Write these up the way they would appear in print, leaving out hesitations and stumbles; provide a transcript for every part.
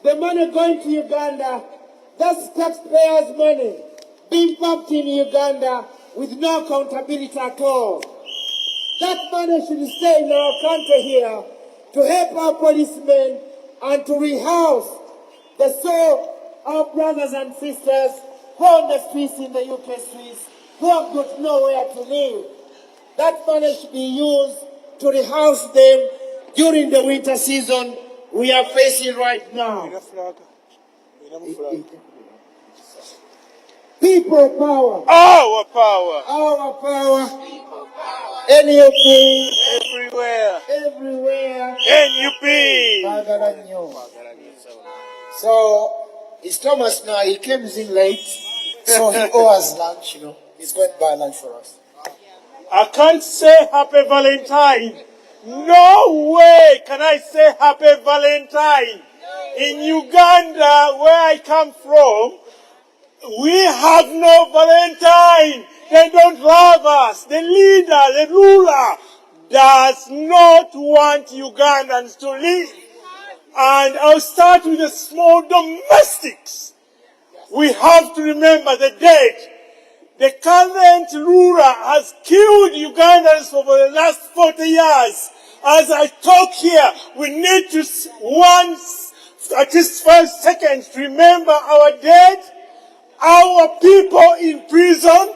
The money going to Uganda, that's taxpayers' money being pumped in Uganda with no accountability at all. That money should stay in our country here to help our policemen and to rehouse our brothers and sisters who are on the streets in the UK streets, who have got nowhere to live. That money should be used to rehouse them during the winter season we are facing right now. People power. Our power. Our power. NUP. Everywhere. Everywhere. NUP. So, it's Thomas now. He came in late. So he owes us lunch, He's going to buy lunch for us. I can't say happy Valentine. No way can I say happy Valentine. In Uganda, where I come from, we have no Valentine. They don't love us. The leader, the ruler, does not want Ugandans to live. And I'll start with the small domestics. We have to remember the dead. The current ruler has killed Ugandans for the last 40 years. As I talk here, we need to at least 5 seconds to remember our dead, our people in prison,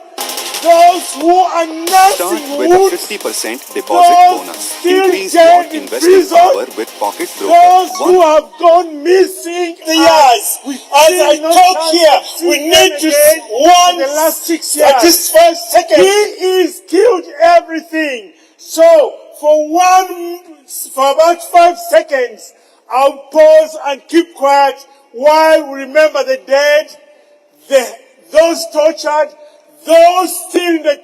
those who are nursing Start with a 50% deposit bonus. Increase your investing power with Pocket Broker. Those who have gone missing the years. As I talk here, we need to the last 6 years. At least 5 seconds. He is killed everything. So for about 5 seconds, I'll pause and keep quiet while we remember the dead, those tortured, those still in the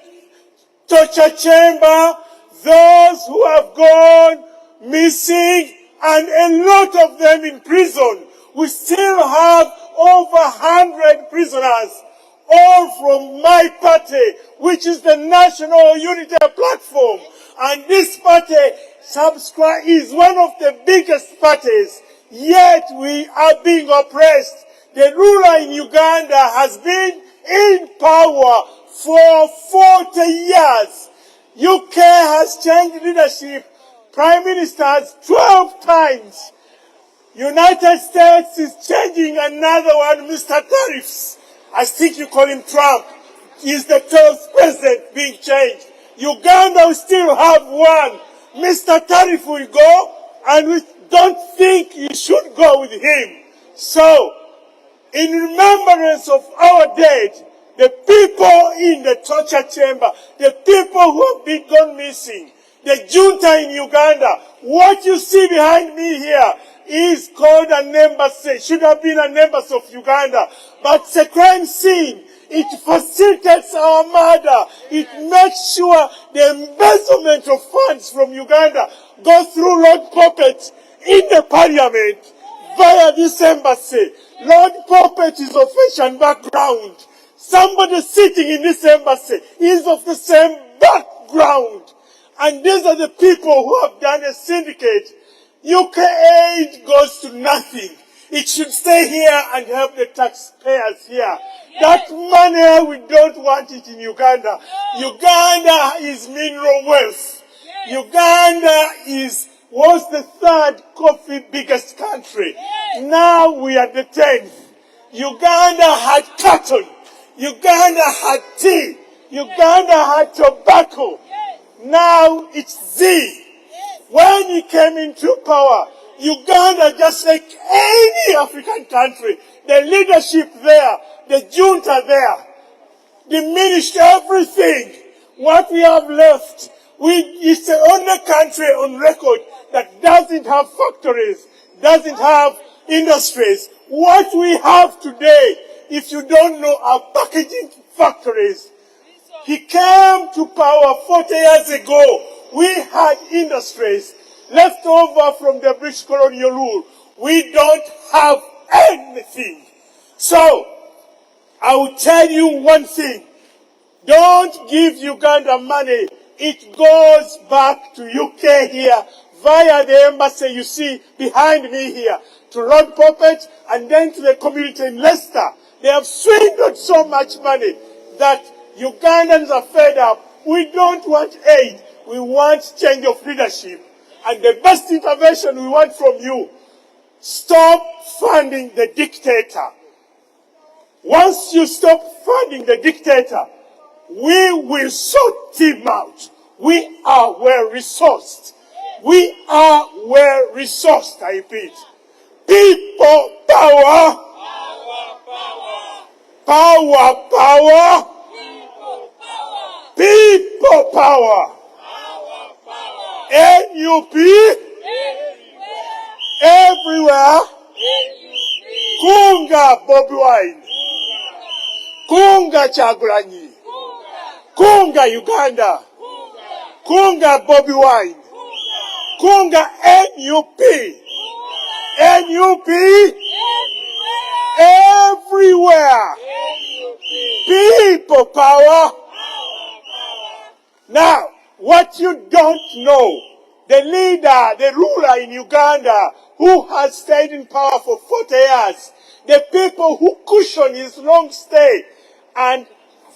torture chamber, those who have gone missing, and a lot of them in prison. We still have over 100 prisoners, all from my party, which is the National Unity Platform. And this party is one of the biggest parties, yet we are being oppressed. The ruler in Uganda has been in power for 40 years. UK has changed leadership, prime ministers 12 times. United States is changing another one, Mr. Tariffs. I think you call him Trump. He's the 12th president being changed. Uganda will still have one. Mr. Tariff will go, and we don't think you should go with him. So, in remembrance of our dead, the people in the torture chamber, the people who have been gone missing, the junta in Uganda, what you see behind me here is called an embassy, should have been an embassy of Uganda, but it's a crime scene. It facilitates our murder. It makes sure the embezzlement of funds from Uganda go through Lord Puppet in the parliament via this embassy. Lord Puppet is of Asian background. Somebody sitting in this embassy is of the same background. And these are the people who have done a syndicate. UK aid goes to nothing. It should stay here and help the taxpayers here. That money, we don't want it in Uganda. Uganda is mineral wealth. Uganda was the 3rd coffee biggest country. Now we are the 10th. Uganda had cotton. Uganda had tea. Uganda had tobacco. Now it's Z. When he came into power, Uganda, just like any African country, the leadership there, the junta there, diminished everything. What we have left, it's the only country on record that doesn't have factories, doesn't have industries. What we have today, if you don't know, are packaging factories. He came to power 40 years ago. We had industries left over from the British colonial rule. We don't have anything. So, I will tell you one thing. Don't give Uganda money. It goes back to UK here via the embassy you see behind me here, to Lord Poppet, and then to the community in Leicester. They have swindled so much money that Ugandans are fed up. We don't want aid. We want change of leadership. And the best intervention we want from you, stop funding the dictator. Once you stop funding the dictator, we will sort him out. We are well resourced. We are well resourced, I repeat. People power. Power, power. People power. NUP. Everywhere. Kunga Bobi Wine. Kunga Chagulanyi. Kunga Uganda. Kunga Bobi Wine. Kunga NUP. NUP. Everywhere. People power. Now, what you don't know, the leader, the ruler in Uganda, who has stayed in power for 40 years, the people who cushion his long stay and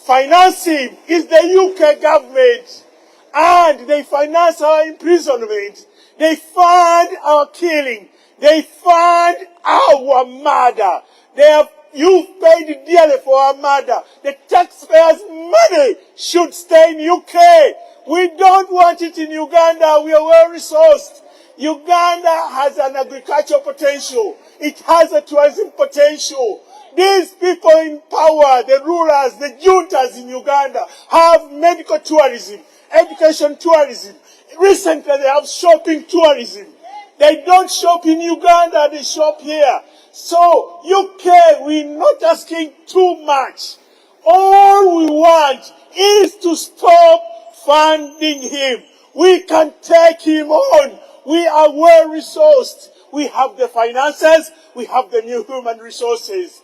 finance him is the UK government. And they finance our imprisonment. They fund our killing. They fund our murder. You've paid dearly for our murder. The taxpayers' money should stay in UK. We don't want it in Uganda. We are well resourced. Uganda has an agricultural potential. It has a tourism potential. These people in power, the rulers, the juntas in Uganda, have medical tourism, education tourism. Recently, they have shopping tourism. They don't shop in Uganda, they shop here. So, UK, we're not asking too much. All we want is to stop funding him. We can take him on. We are well resourced. We have the finances. We have the new human resources.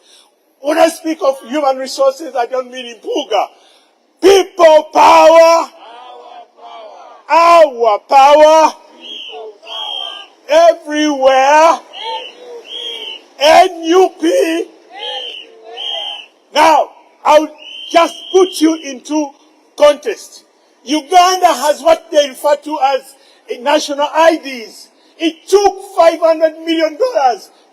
When I speak of human resources, I don't mean in Puga. People power. Our power. Everywhere. NUP. Now, I'll just put you into context. Uganda has what they refer to as national IDs. It took $500 million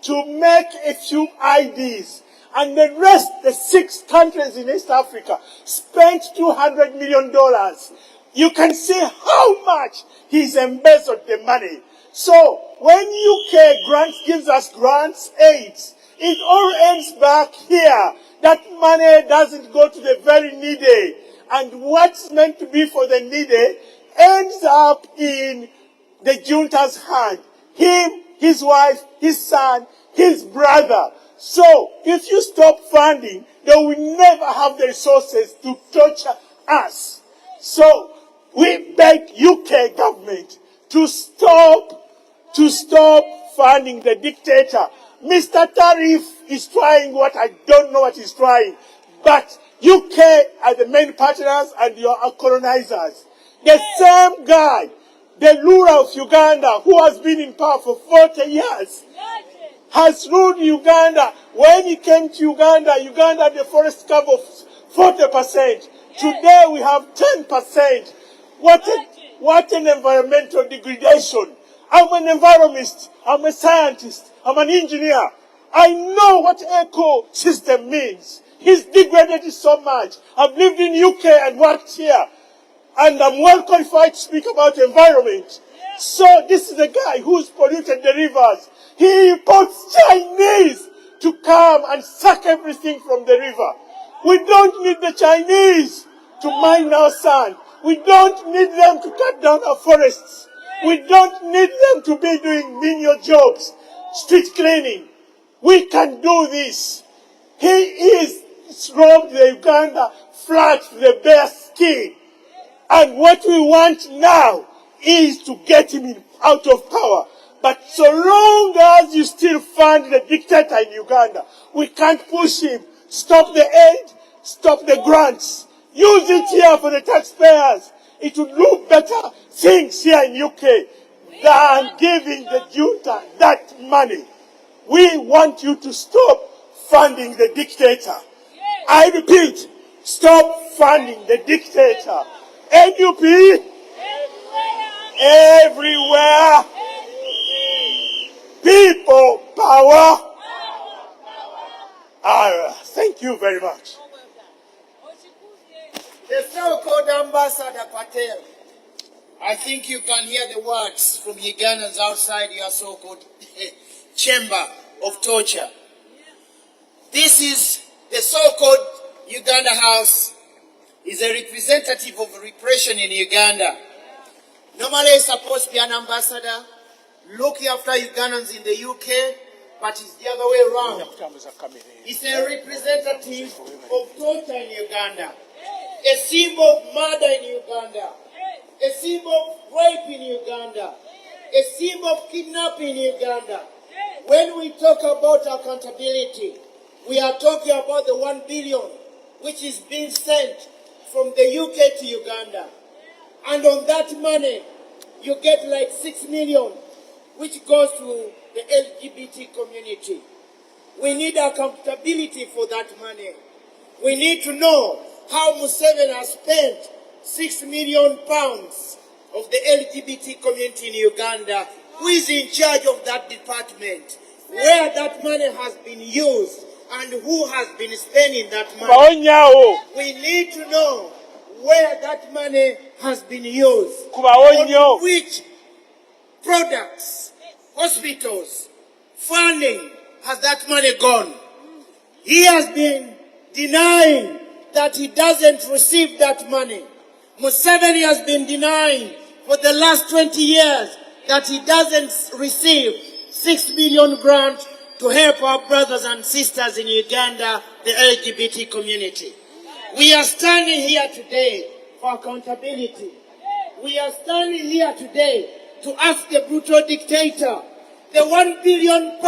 to make a few IDs. And the rest, the 6 countries in East Africa, spent $200 million. You can see how much he's embezzled the money. So, when UK gives us grants, aids, it all ends back here. That money doesn't go to the very needy. And what's meant to be for the needy ends up in the junta's hand. Him, his wife, his son, his brother. So, if you stop funding, they will never have the resources to torture us. So, we beg UK government to stop funding the dictator. Mr. Tariff is trying what I don't know what he's trying. But UK are the main partners and you are colonizers. The same guy, the ruler of Uganda, who has been in power for 40 years, has ruled Uganda. When he came to Uganda, Uganda had a forest cover of 40%. Today we have 10%. What an environmental degradation. I'm an environmentalist. I'm a scientist. I'm an engineer. I know what ecosystem means. He's degraded it so much. I've lived in UK and worked here. And I'm well qualified to speak about environment. So this is a guy who's polluted the rivers. He imports Chinese to come and suck everything from the river. We don't need the Chinese to mine our sand. We don't need them to cut down our forests. We don't need them to be doing menial jobs, street cleaning. We can do this. He is robbed the Uganda flat to the bare skin. And what we want now is to get him out of power. But so long as you still fund the dictator in Uganda, we can't push him. Stop the aid, stop the grants. Use it here for the taxpayers. It would look better things here in UK. than giving the junta that money. We want you to stop funding the dictator. I repeat, stop funding the dictator. NUP, everywhere. People power. Thank you very much. The so-called Ambassador Patel, I think you can hear the words from Ugandans outside your so-called chamber of torture. This is the so-called Uganda House, is a representative of repression in Uganda. Normally it's supposed to be an ambassador looking after Ugandans in the UK, but it's the other way around. It's a representative of torture in Uganda, a symbol of murder in Uganda, a symbol of rape in Uganda, a symbol of kidnapping in Uganda. When we talk about accountability, we are talking about the 1 billion which is being sent from the UK to Uganda. And on that money, you get like 6 million, which goes to the LGBT community. We need accountability for that money. We need to know how Museveni has spent £6 million of the LGBT community in Uganda. Who is in charge of that department? Where that money has been used and who has been spending that money. We need to know where that money has been used. On which products, hospitals, funding has that money gone? He has been denying that he doesn't receive that money. Museveni has been denying for the last 20 years that he doesn't receive 6 million grant to help our brothers and sisters in Uganda, the LGBT community. We are standing here today for accountability. We are standing here today to ask the brutal dictator, the £1 billion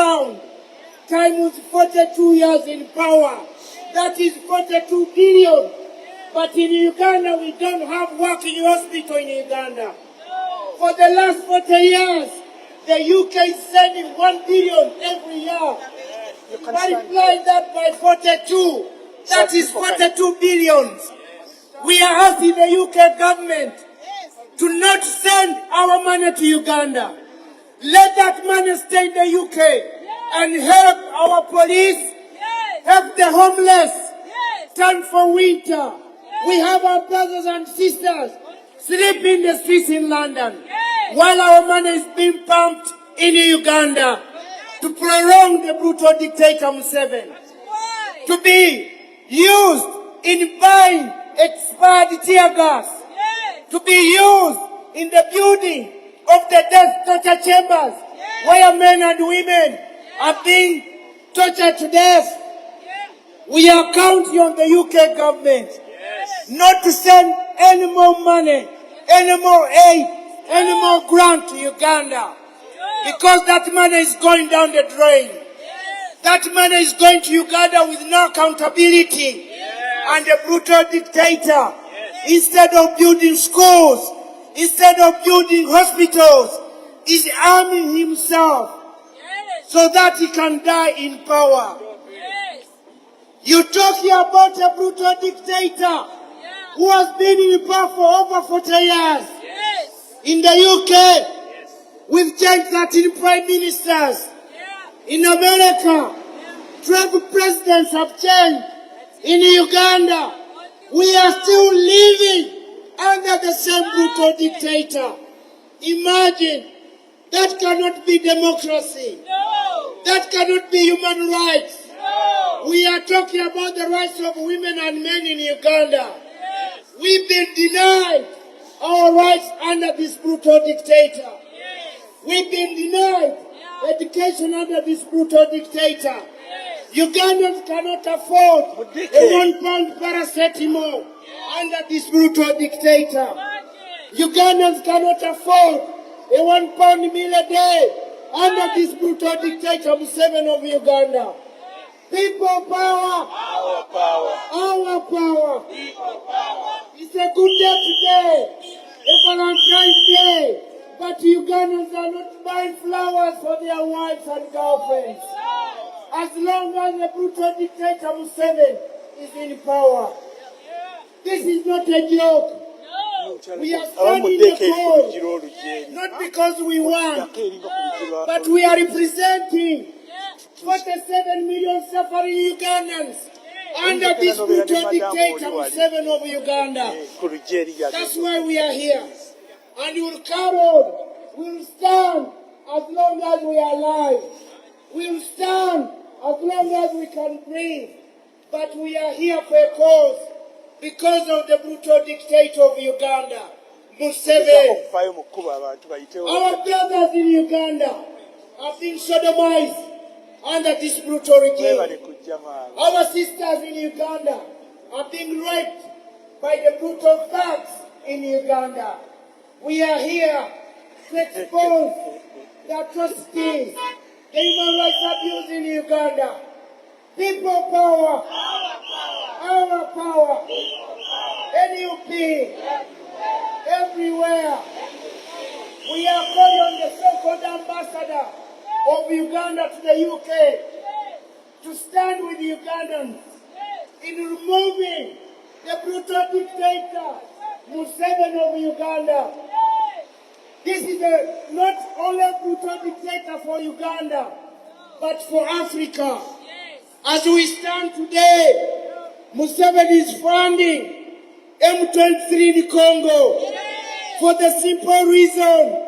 times 42 years in power, that is 42 billion. But in Uganda, we don't have working hospital in Uganda. For the last 40 years, the UK is sending 1 billion every year. Multiply that by 42. That is 42 billion. We are asking the UK government to not send our money to Uganda. Let that money stay in the UK and help our police, help the homeless, stand for winter. We have our brothers and sisters sleep in the streets in London while our money is being pumped in Uganda to prolong the brutal dictator Museveni, to be used in buying expired tear gas, to be used in the building of the death torture chambers where men and women are being tortured to death. We are counting on the UK government not to send any more money, any more aid, any more grant to Uganda, because that money is going down the drain. That money is going to Uganda with no accountability. And the brutal dictator, instead of building schools, instead of building hospitals, is arming himself so that he can die in power. You're talking about a brutal dictator who has been in power for over 40 years. In the UK, we've changed 13 prime ministers. In America, 12 presidents have changed. In Uganda, we are still living under the same brutal dictator. Imagine, that cannot be democracy. That cannot be human rights. We are talking about the rights of women and men in Uganda. We've been denied our rights under this brutal dictator. We've been denied education under this brutal dictator. Ugandans cannot afford a £1 paracetamol under this brutal dictator. Ugandans cannot afford a £1 meal a day under this brutal dictator Museveni of Uganda. People power. Our power. Our power. People power. It's a good day today. A Valentine's Day. But Ugandans are not buying flowers for their wives and girlfriends. As long as the brutal dictator Museveni is in power. This is not a joke. We are standing the cause, not because we won, but we are representing 47 million suffering Ugandans under this brutal dictator Museveni of Uganda. That's why we are here. And we will carry on. We will stand as long as we are alive. We will stand as long as we can breathe. But we are here for a cause because of the brutal dictator of Uganda, Museveni. Our brothers in Uganda have been sodomized under this brutal regime. Our sisters in Uganda are being raped by the brutal thugs in Uganda. We are here to expose the atrocities, the human rights abuse in Uganda. People power, our power, NUP, everywhere. We are calling on the so-called ambassador of Uganda to the UK to stand with Ugandans in removing the brutal dictator Museveni of Uganda. This is not only a brutal dictator for Uganda, but for Africa. As we stand today, Museveni is funding M23 in Congo for the simple reason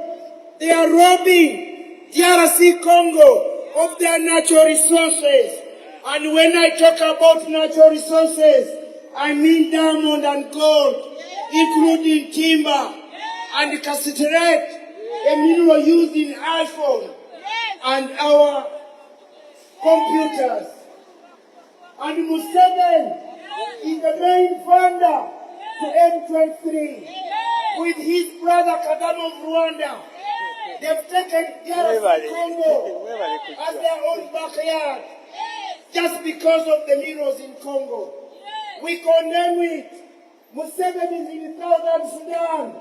they are robbing DRC Congo of their natural resources. And when I talk about natural resources, I mean diamond and gold, including timber and cassiterite, a mineral used in iPhone and our computers. And Museveni is the main funder to M23 with his brother Kagame of Rwanda. They've taken DRC Congo as their own backyard just because of the minerals in Congo. We condemn it. Museveni is in Southern Sudan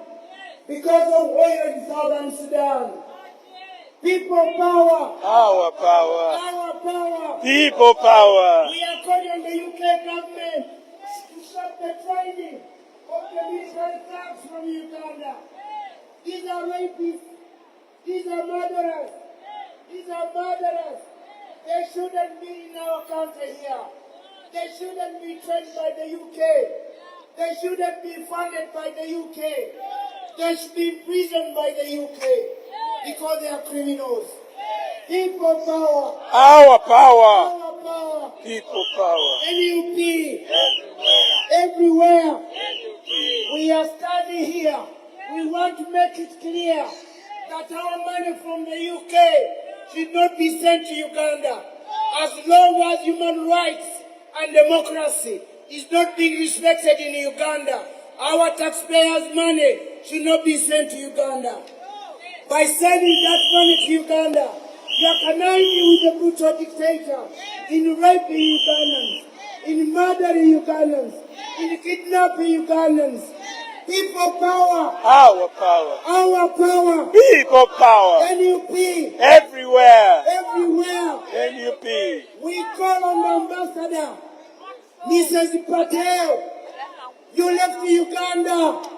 because of oil in Southern Sudan. People power. Our power. Our power. People power. We are calling on the UK government to stop the training of the military thugs from Uganda. These are rapists. These are murderers. These are murderers. They shouldn't be in our country here. They shouldn't be trained by the UK. They shouldn't be funded by the UK. They should be imprisoned by the UK because they are criminals. People power. Our power. Our power. People power. NUP. Everywhere. We are standing here. We want to make it clear that our money from the UK should not be sent to Uganda. As long as human rights and democracy is not being respected in Uganda, our taxpayers' money should not be sent to Uganda. By sending that money to Uganda, you are conniving with the brutal dictator in raping Ugandans, in murdering Ugandans, in kidnapping Ugandans. People power. Our power. Our power. People power. NUP. Everywhere. Everywhere. NUP. We call on the ambassador, Mrs. Patel. You left Uganda.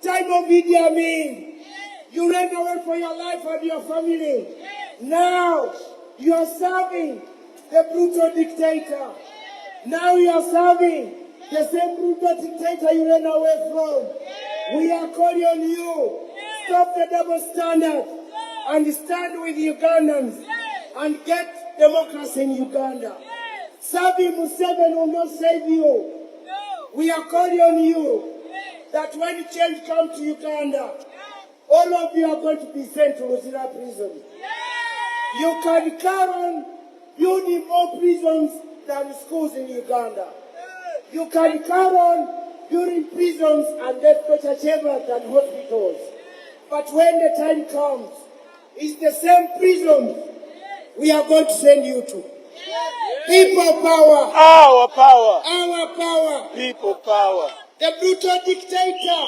Time of Idi Amin. You ran away for your life and your family. Now you are serving the brutal dictator. Now you are serving the same brutal dictator you ran away from. We are calling on you. Stop the double standard and stand with Ugandans and get democracy in Uganda. Serving Museveni will not save you. We are calling on you that when change comes to Uganda, all of you are going to be sent to Luzira prison. You can carry on building more prisons than schools in Uganda. You can carry on building prisons and death torture chambers than hospitals. But when the time comes, it's the same prison we are going to send you to. People power. Our power. Our power. People power. The brutal dictator,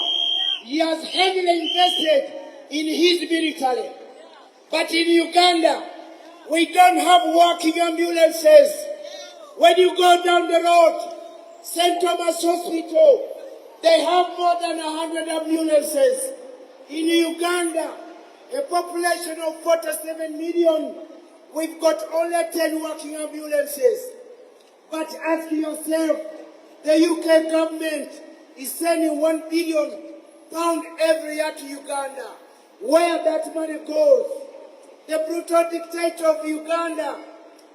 he has heavily invested in his military. But in Uganda, we don't have working ambulances. When you go down the road, St. Thomas Hospital, they have more than 100 ambulances. In Uganda, a population of 47 million, we've got only 10 working ambulances. But ask yourself, the UK government is sending £1 billion every year to Uganda. Where that money goes, the brutal dictator of Uganda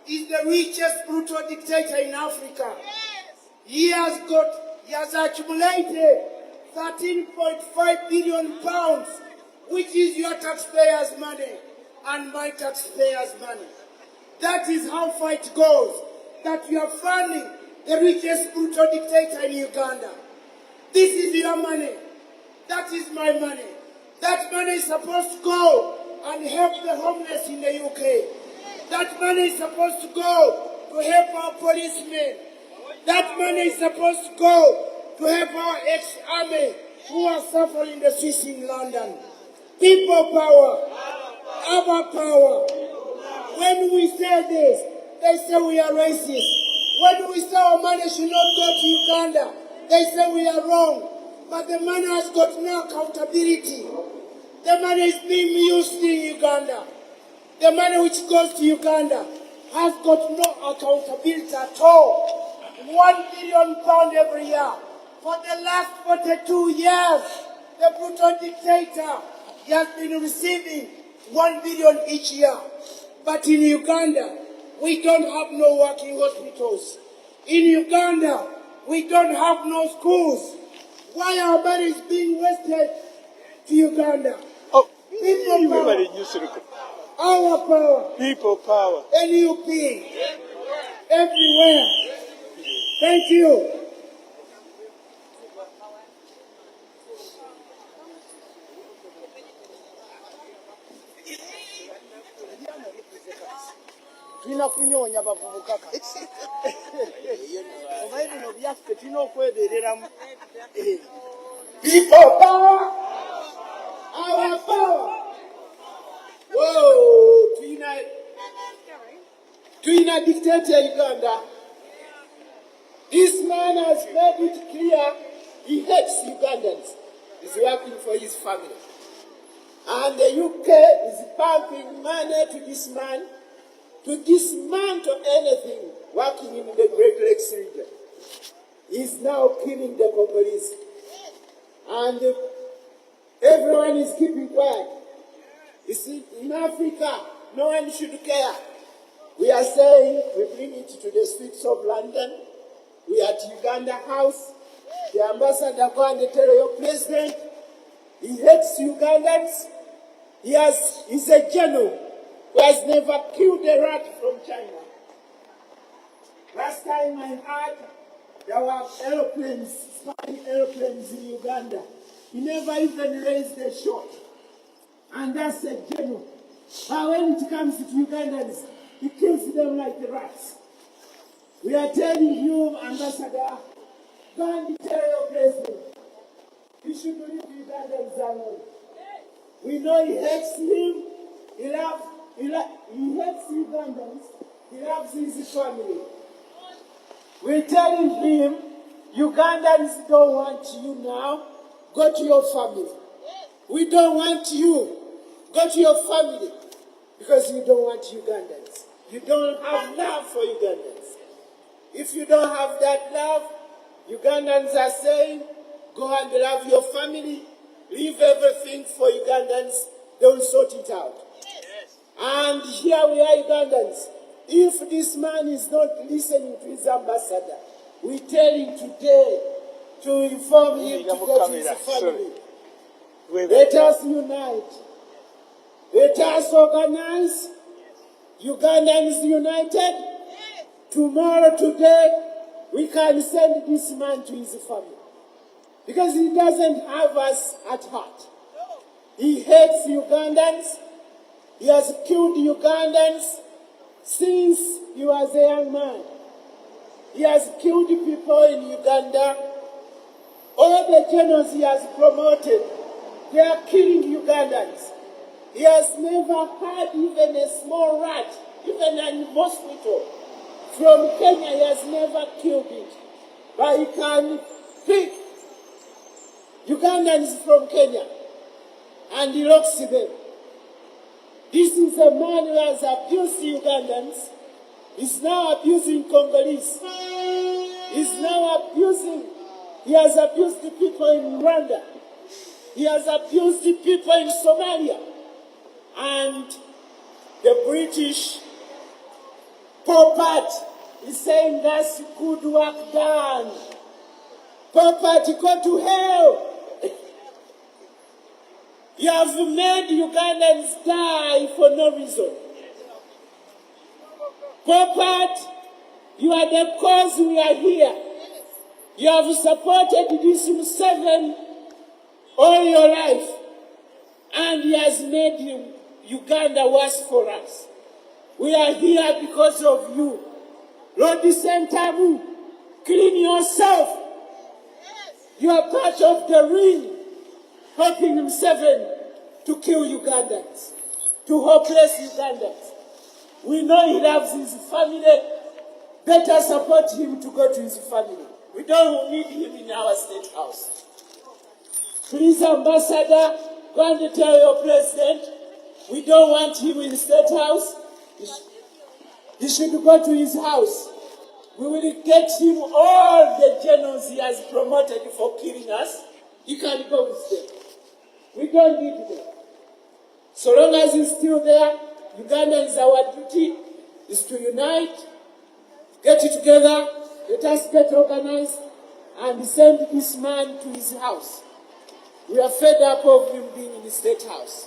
is the richest brutal dictator in Africa. He has accumulated £13.5 billion, which is your taxpayers' money and my taxpayers' money. That is how far it goes, that you are funding the richest brutal dictator in Uganda. This is your money. That is my money. That money is supposed to go and help the homeless in the UK. That money is supposed to go to help our policemen. That money is supposed to go to help our ex-army who are suffering the streets in London. People power, our power. When we say this, they say we are racist. When we say our money should not go to Uganda, they say we are wrong. But the money has got no accountability. The money is being used in Uganda. The money which goes to Uganda has got no accountability at all. £1 billion every year. For the last 42 years, the brutal dictator has been receiving £1 billion each year. But in Uganda, we don't have no working hospitals. In Uganda, we don't have no schools. Why our money is being wasted to Uganda? People power. Our power. People power. NUP. Everywhere. Thank you. Tulina kunyonya bavubuka kati. Oba ebino byaffe tulina okwebeereramu. People power. Our power. Whoa, Twina dictator Uganda. This man has made it clear he hates Ugandans. He's working for his family. And the UK is pumping money to this man to dismantle anything working in the Great Lakes region. He's now killing the Congolese. And everyone is keeping quiet. You see, in Africa, no one should care. We are saying we bring it to the streets of London. We are at Uganda House. The ambassador go and tell your president he hates Ugandans. He's a general who has never killed a rat from China. Last time I heard there were airplanes, spying airplanes in Uganda. He never even raised a shot. And that's a general. But when it comes to Ugandans, he kills them like the rats. We are telling you, Ambassador, go and tell your president, you should leave Ugandans alone. We know he hates him, he hates Ugandans, he loves his family. We're telling him, Ugandans don't want you now, go to your family. We don't want you, go to your family, because you don't want Ugandans. You don't have love for Ugandans. If you don't have that love, Ugandans are saying, go and love your family, leave everything for Ugandans, they will sort it out. Yes. And here we are, Ugandans. If this man is not listening to his ambassador, we tell him today to inform him to go to his family. Let us unite. Let us organize. Ugandans united. Tomorrow, today, we can send this man to his family. Because he doesn't have us at heart. He hates Ugandans. He has killed Ugandans since he was a young man. He has killed people in Uganda. All the generals he has promoted They are killing Ugandans. He has never had even a small rat, even a mosquito. From Kenya, he has never killed it. But he can pick Ugandans from Kenya and he locks them. This is a man who has abused Ugandans. He's now abusing Congolese. He has abused the people in Rwanda. He has abused the people in Somalia. And the British Popat is saying that's good work done. Popat, go to hell. You have made Ugandans die for no reason. Popat, you are the cause we are here. You have supported this Museveni all your life. And he has made Uganda worse for us. We are here because of you. Lord Sentamu, clean yourself. You are part of the ring, helping Museveni to kill Ugandans, to hopeless Ugandans. We know he loves his family. Better support him to go to his family. We don't need him in our state house. Please, Ambassador, go and tell your president, we don't want him in the state house. He should go to his house. We will get him all the generals he has promoted for killing us. He can go with them. We don't need them. So long as he's still there, Uganda is our duty, is to unite, get it together, let us get organized, and send this man to his house. We are fed up of him being in the state house.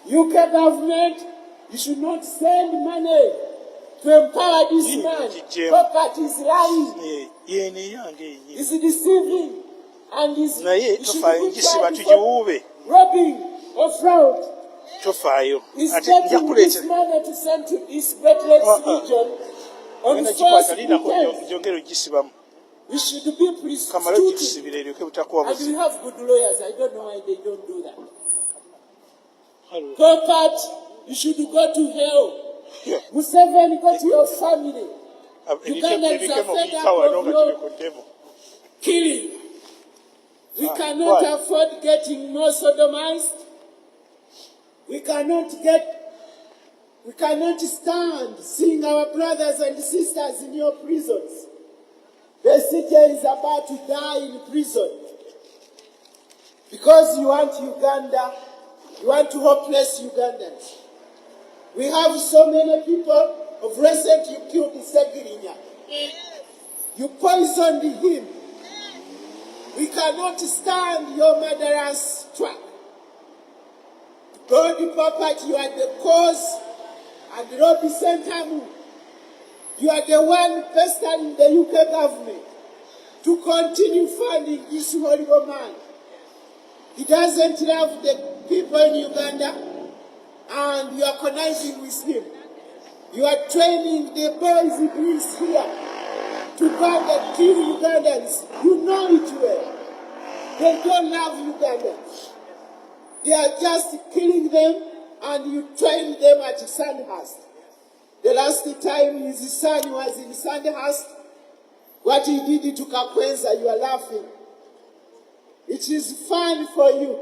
UK government, you should not send money to empower this man. Popat is lying. He's deceiving. And he should be tried for robbing or fraud. He's taking this money to send to this Great Lakes region on false pretense. We should be prosecuted. And we have good lawyers. I don't know why they don't do that. Popat, you should go to hell. Museveni, go to your family. Ugandans are fed up of your killing. We cannot afford getting more sodomized. We cannot stand seeing our brothers and sisters in your prisons. The CJ is about to die in prison. Because you want Uganda, you want to hopeless Ugandans. We have so many people. Of recent, you killed Segirinya. You poisoned him. We cannot stand your murderous track. God, Popat, you are the cause, and Robbie Sentamu, you are the one pestering the UK government to continue funding this horrible man. He doesn't love the people in Uganda, and you are conniving with him. You are training the boys he brings here to go and kill Ugandans. You know it well. They don't love Ugandans. They are just killing them, and you train them at Sandhurst. The last time his son was in Sandhurst, what he did to Kakwenza, you are laughing. It is fun for you,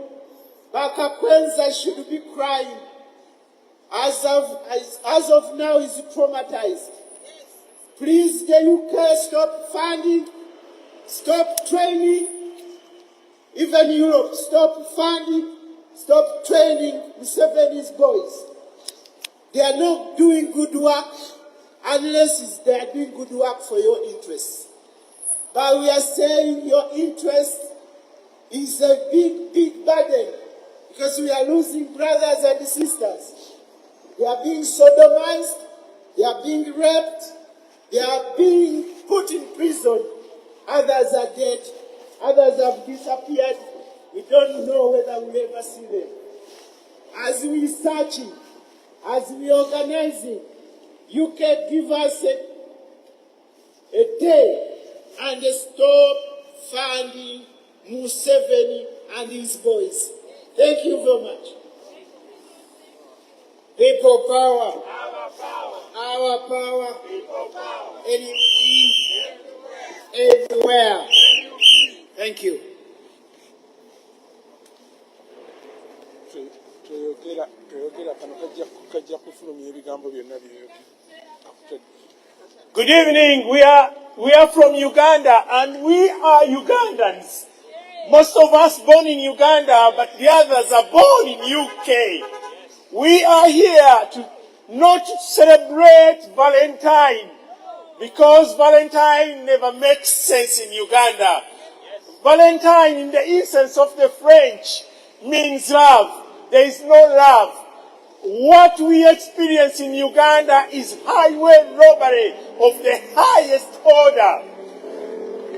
but Kakwenza should be crying. As of now, he's traumatized. Please, the UK, stop funding, stop training. Even Europe, stop funding, stop training Museveni's boys. They are not doing good work unless they are doing good work for your interests. But we are saying your interest is a big, big burden because we are losing brothers and sisters. They are being sodomized, they are being raped, they are being put in prison. Others are dead, others have disappeared. We don't know whether we'll ever see them. As we are searching, as we are organizing, you can give us a day and stop funding Museveni and his boys. Thank you very much. People power. Our power. Everywhere. Thank you. Good evening. We are from Uganda, and we are Ugandans. Most of us born in Uganda, but the others are born in UK. We are here to not celebrate Valentine, because Valentine never makes sense in Uganda. Valentine, in the essence of the French, means love. There is no love. What we experience in Uganda is highway robbery of the highest order.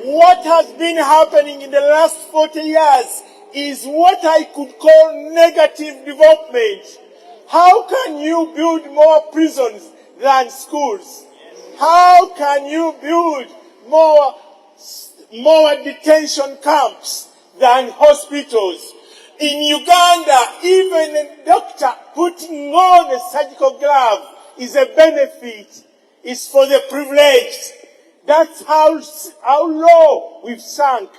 What has been happening in the last 40 years is what I could call negative development. How can you build more prisons than schools? How can you build more detention camps than hospitals? In Uganda, even a doctor putting on a surgical glove is a benefit. It's for the privileged. That's how low we've sunk.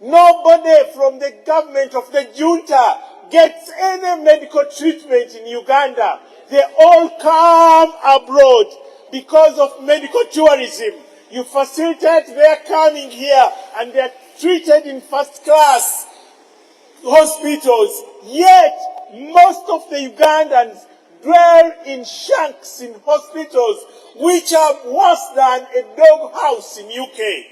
Nobody from the government of the junta gets any medical treatment in Uganda. They all come abroad because of medical tourism. You facilitate their coming here and they're treated in first class hospitals. Yet, most of the Ugandans dwell in shanks in hospitals which are worse than a doghouse in UK.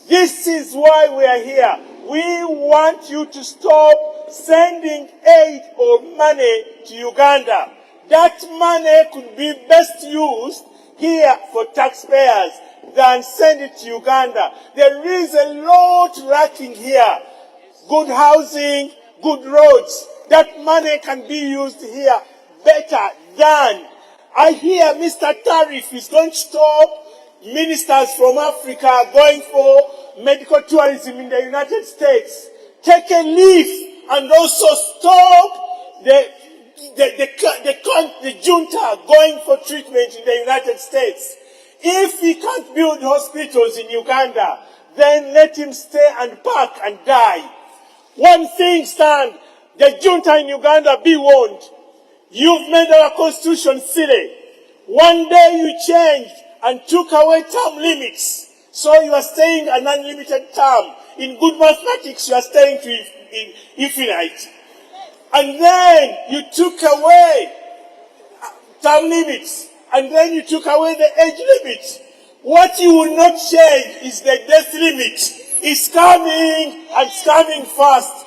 This is why we are here. We want you to stop sending aid or money to Uganda. That money could be best used here for taxpayers than send it to Uganda. There is a lot lacking here. Good housing, good roads. That money can be used here better than. I hear Mr. Tariff is going to stop ministers from Africa going for medical tourism in the United States. Take a leaf and also stop the junta going for treatment in the United States. If he can't build hospitals in Uganda, then let him stay and park and die. One thing stand, the junta in Uganda, be warned. You've made our constitution silly. One day you changed and took away term limits. So you are staying an unlimited term. In good mathematics, you are staying to infinite. And then you took away term limits. And then you took away the age limit. What you will not change is the death limit. It's coming, and it's coming fast.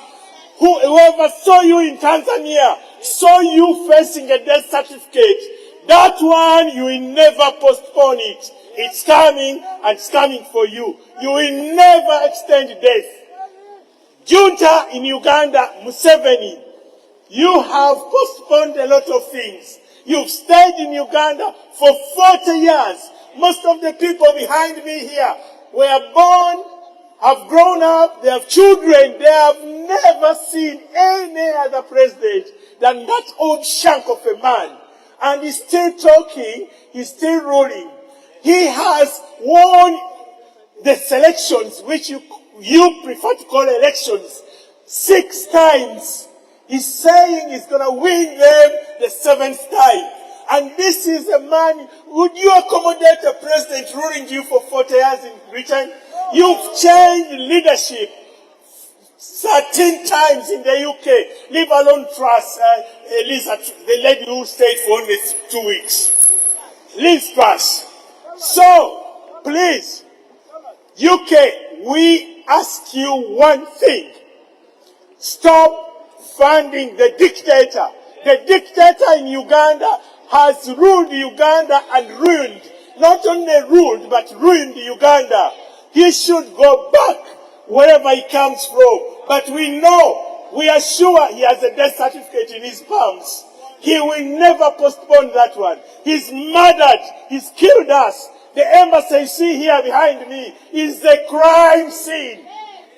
Whoever saw you in Tanzania, saw you facing a death certificate, that one, you will never postpone it. It's coming, and it's coming for you. You will never extend death. Junta in Uganda, Museveni, you have postponed a lot of things. You've stayed in Uganda for 40 years. Most of the people behind me here were born, have grown up, they have children. They have never seen any other president than that old shank of a man. And he's still talking, he's still ruling. He has won the selections, which you prefer to call elections, 6 times. He's saying he's going to win them the 7th time. And this is a man, would you accommodate a president ruling you for 40 years in Britain? You've changed leadership 13 times in the UK. Leave alone Truss, Lisa, the lady who stayed for only 2 weeks. Liz Truss. So, please, UK, we ask you one thing. Stop funding the dictator. The dictator in Uganda has ruled Uganda and ruined, not only ruled, but ruined Uganda. He should go back wherever he comes from. But we know, we are sure he has a death certificate in his palms. He will never postpone that one. He's murdered. He's killed us. The embassy you see here behind me is a crime scene.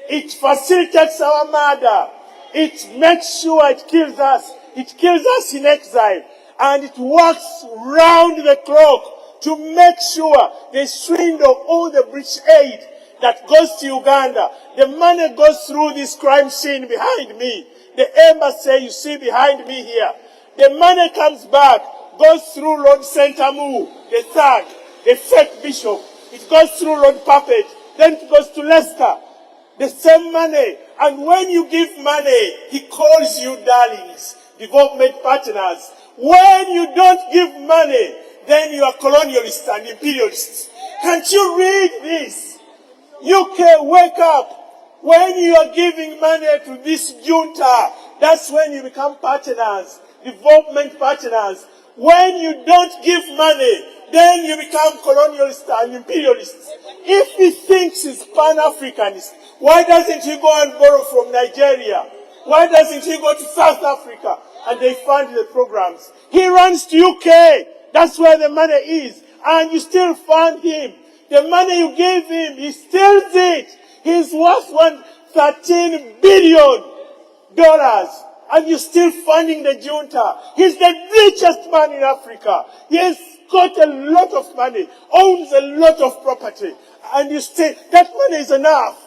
It facilitates our murder. It makes sure it kills us. It kills us in exile. And it works round the clock to make sure they swindle all the British aid that goes to Uganda. The money goes through this crime scene behind me. The embassy you see behind me here. The money comes back, goes through Lord Sentamu, the third, the fake bishop. It goes through Lord Puppet. Then it goes to Leicester. The same money. And when you give money, he calls you darlings, development partners. When you don't give money, then you are colonialists and imperialists. Can't you read this? UK, wake up. When you are giving money to this junta, that's when you become partners, development partners. When you don't give money, then you become colonialists and imperialists. If he thinks he's Pan-Africanist, why doesn't he go and borrow from Nigeria? Why doesn't he go to South Africa and they fund the programs? He runs to UK. That's where the money is. And you still fund him. The money you gave him, he steals it. He's worth $13 billion. And you're still funding the junta. He's the richest man in Africa. He has got a lot of money, owns a lot of property. And you still, that money is enough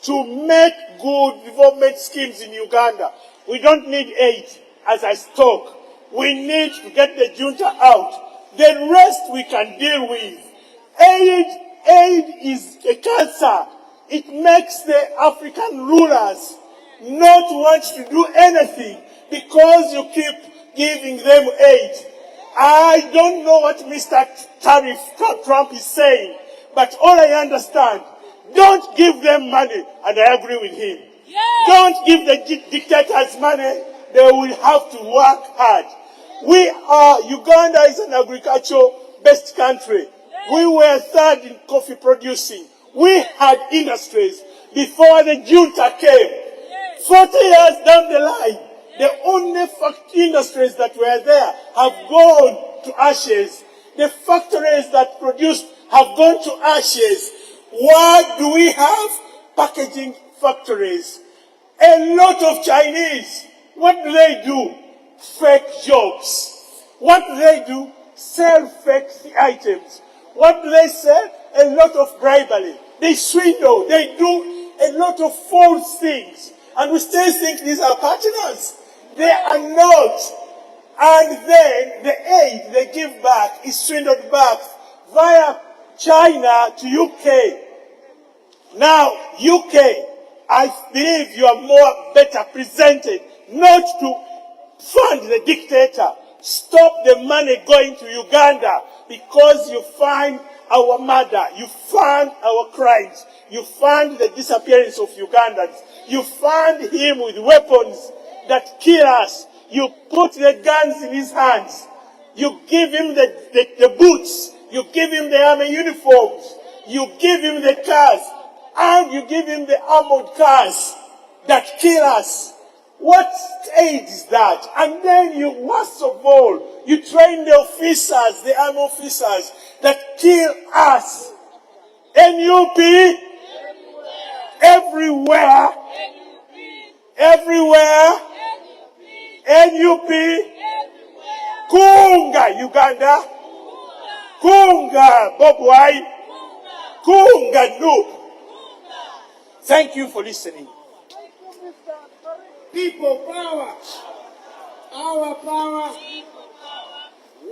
to make good development schemes in Uganda. We don't need aid, as I spoke. We need to get the junta out. The rest we can deal with. Aid is a cancer. It makes the African rulers not want to do anything because you keep giving them aid. I don't know what Mr. Trump is saying, but all I understand, don't give them money, and I agree with him. Yeah. Don't give the dictators money, they will have to work hard. Uganda is an agricultural-based country. We were third in coffee producing. We had industries before the junta came. 40 years down the line, the only industries that were there have gone to ashes. The factories that produced have gone to ashes. What do we have? Packaging factories. A lot of Chinese. What do? Fake jobs. What do? Sell fake items. What do they sell? A lot of bribery. They swindle. They do a lot of false things. And we still think these are partners. They are not. And then the aid they give back is swindled back via China to UK. Now, UK, I believe you are better presented not to fund the dictator. Stop the money going to Uganda because you fund our murder, you fund our crimes, you fund the disappearance of Ugandans, you fund him with weapons that kill us, you put the guns in his hands, you give him the boots, you give him the army uniforms, you give him the cars, and you give him the armored cars that kill us. What aid is that? And then you, worst of all, you train the officers, the army officers that kill us. NUP, everywhere, everywhere, NUP, Kunga, Uganda, Kunga, Bob White, Kunga, Noob. Thank you for listening. People power. Our power.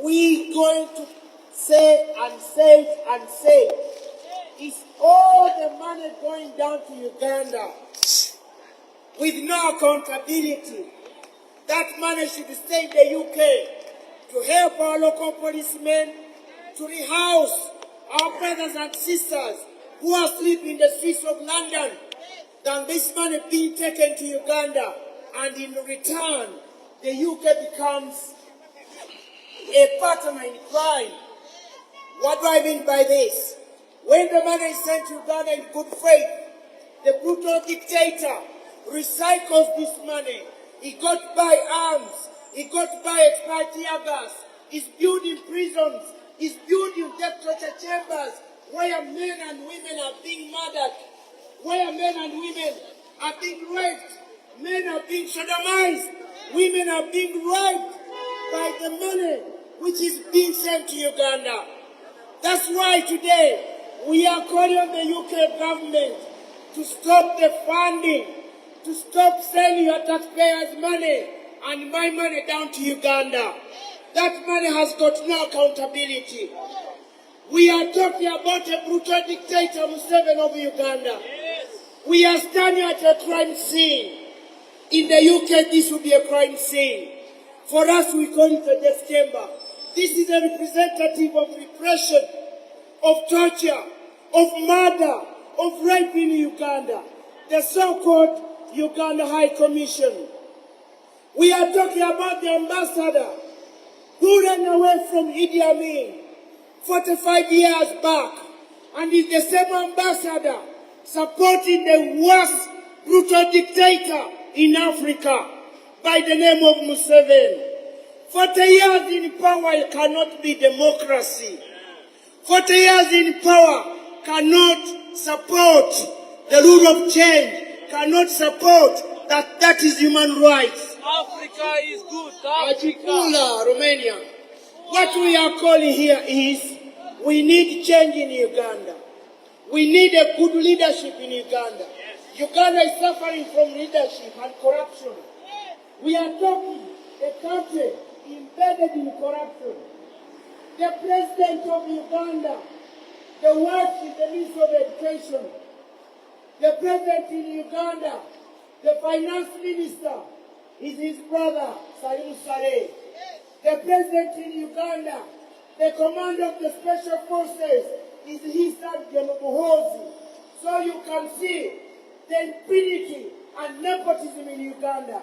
We going to say and say and say. Is all the money going down to Uganda with no accountability? That money should stay in the UK to help our local policemen to rehouse our brothers and sisters who are sleeping in the streets of London. Than this money being taken to Uganda, and in return, the UK becomes a partner in crime. What do I mean by this? When the money is sent to Uganda in good faith, the brutal dictator recycles this money. He got to buy arms, he got to buy expired tear gas, he's building prisons, he's building death torture chambers where men and women are being murdered, where men and women are being raped, Men are being sodomized. Women are being raped by the money which is being sent to Uganda. That's why today we are calling on the UK government to stop the funding, to stop sending your taxpayers' money and my money down to Uganda. That money has got no accountability. We are talking about a brutal dictator, Museveni of Uganda. We are standing at a crime scene. In the UK, this would be a crime scene. For us, we call it a death chamber. This is a representative of repression, of torture, of murder, of rape in Uganda. The so-called Uganda High Commission. We are talking about the ambassador who ran away from Idi Amin 45 years back and is the same ambassador supporting the worst brutal dictator in Africa by the name of Museveni. 40 years in power cannot be democracy. 40 years in power cannot support the rule of change, cannot support that is human rights. Africa is good. Ekimala, Romania. What we are calling here is we need change in Uganda. We need a good leadership in Uganda. Uganda is suffering from leadership and corruption. We are talking a country embedded in corruption. The president of Uganda, the wife is the Minister of Education. The president in Uganda, the finance minister, is his brother, Salim Saleh. The president in Uganda, the commander of the special forces, is his son, General Muhoozi. So you can see the impunity and nepotism in Uganda.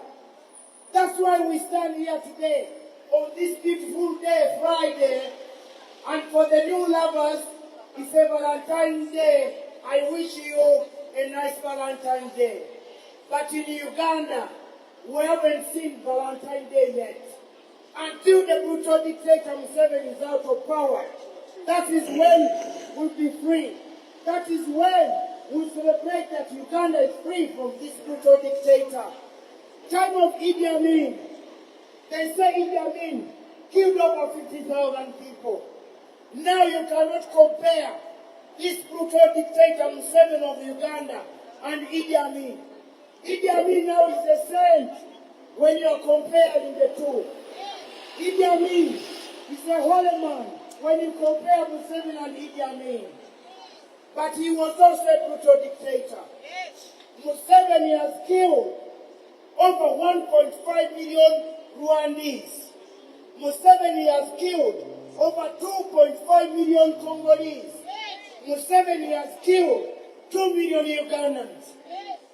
That's why we stand here today on this beautiful day, Friday, and for the new lovers, it's a Valentine's Day. I wish you a nice Valentine's Day. But in Uganda, we haven't seen Valentine's Day yet. Until the brutal dictator Museveni is out of power, that is when we'll be free. That is when we'll celebrate that Uganda is free from this brutal dictator. Time of Idi Amin, they say Idi Amin killed over 50,000 people. Now you cannot compare this brutal dictator Museveni of Uganda and Idi Amin. Idi Amin now is a saint when you are comparing the two. Idi Amin is a holy man when you compare Museveni and Idi Amin. But he was also a brutal dictator. Museveni has killed over 1.5 million Rwandese. Museveni has killed over 2.5 million Congolese. Museveni has killed 2 million Ugandans.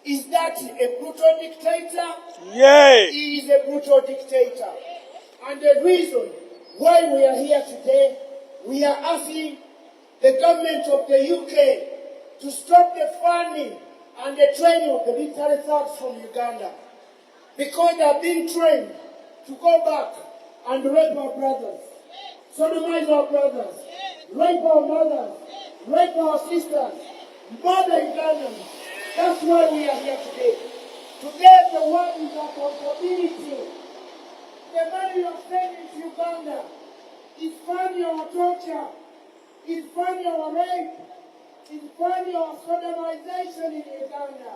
Is that a brutal dictator? Yay! He is a brutal dictator. And the reason why we are here today, we are asking the government of the UK to stop the funding and the training of the military thugs from Uganda. Because they are being trained to go back and rape our brothers, sodomize our brothers, rape our mothers, rape our sisters, murder Ugandans. That's why we are here today. Today the world is accountability. The money you are sending to Uganda is funding our torture, is funding our rape, is funding our sodomization in Uganda.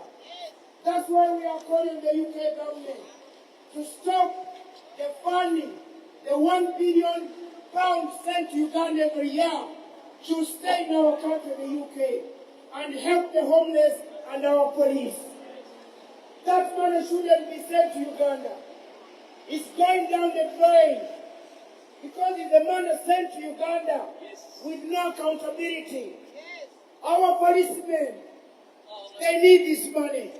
That's why we are calling the UK government to stop the funding, the £1 billion sent to Uganda every year should stay in our country, the UK, and help the homeless and our police. That money shouldn't be sent to Uganda. It's going down the drain because it's the money sent to Uganda with no accountability. Our policemen, they need this money.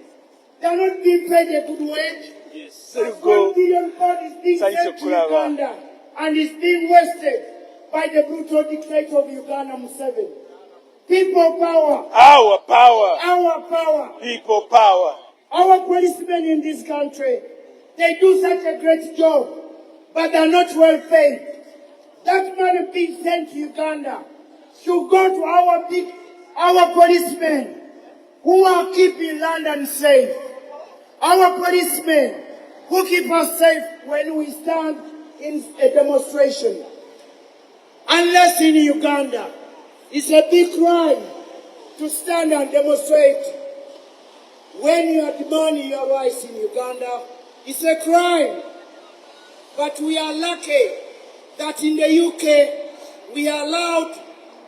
They're not being paid a good wage. £1 billion is being sent to Uganda and is being wasted by the brutal dictator of Uganda, Museveni. People power. Our power. Our power. People power. Our policemen in this country, they do such a great job, but they're not well paid. That money being sent to Uganda should go to our policemen who are keeping London safe. Our policemen who keep us safe when we stand in a demonstration. Unless in Uganda, it's a big crime to stand and demonstrate. When you are demanding your rights in Uganda, it's a crime. But we are lucky that in the UK, we are allowed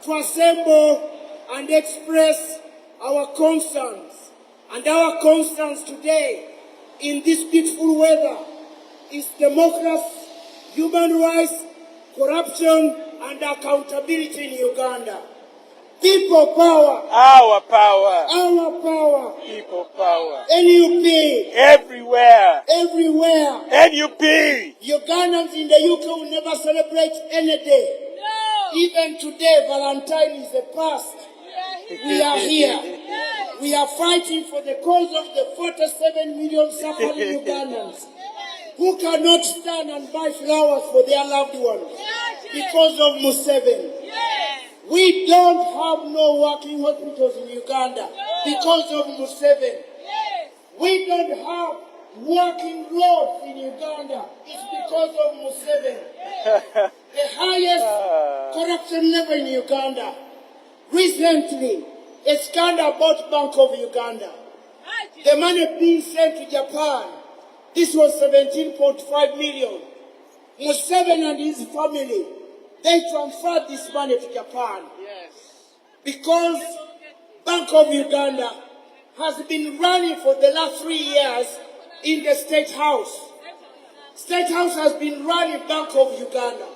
to assemble and express our concerns. And our concerns today, in this beautiful weather, is democracy, human rights, corruption, and accountability in Uganda. People power. Our power. Our power. People power. NUP. Everywhere. Everywhere. NUP. Ugandans in the UK will never celebrate any day. No. Even today, Valentine is a past. We are here. We are fighting for the cause of the 47 million suffering Ugandans who cannot stand and buy flowers for their loved ones because of Museveni. We don't have no working hospitals in Uganda because of Museveni. We don't have working roads in Uganda. It's because of Museveni. The highest corruption level in Uganda. Recently, a scandal about Bank of Uganda. The money being sent to Japan. This was 17.5 million. Museveni and his family, they transferred this money to Japan. Because Bank of Uganda has been running for the last 3 years in the State House. State House has been running Bank of Uganda.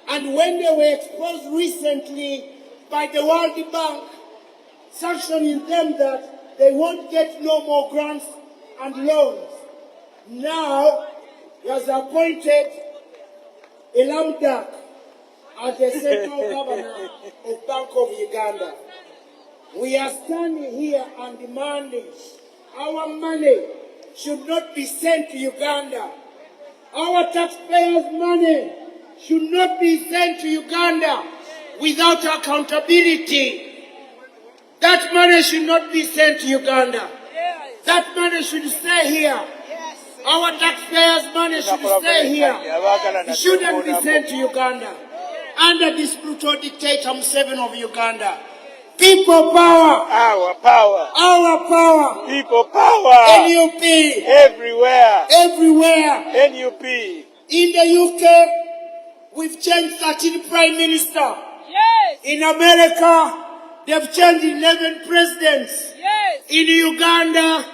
And when they were exposed recently by the World Bank, sanctioning them that they won't get no more grants and loans. Now, he has appointed Elamdak as the central governor of Bank of Uganda. We are standing here and demanding our money should not be sent to Uganda. Our taxpayers' money should not be sent to Uganda without accountability. That money should not be sent to Uganda. That money should stay here. Our taxpayers' money should stay here. It shouldn't be sent to Uganda. Under this brutal dictator Museveni of Uganda. People power. Our power. Our power. People power. NUP. Everywhere. Everywhere. NUP. In the UK, we've changed 13 prime minister. In America, they've changed 11 presidents. In Uganda,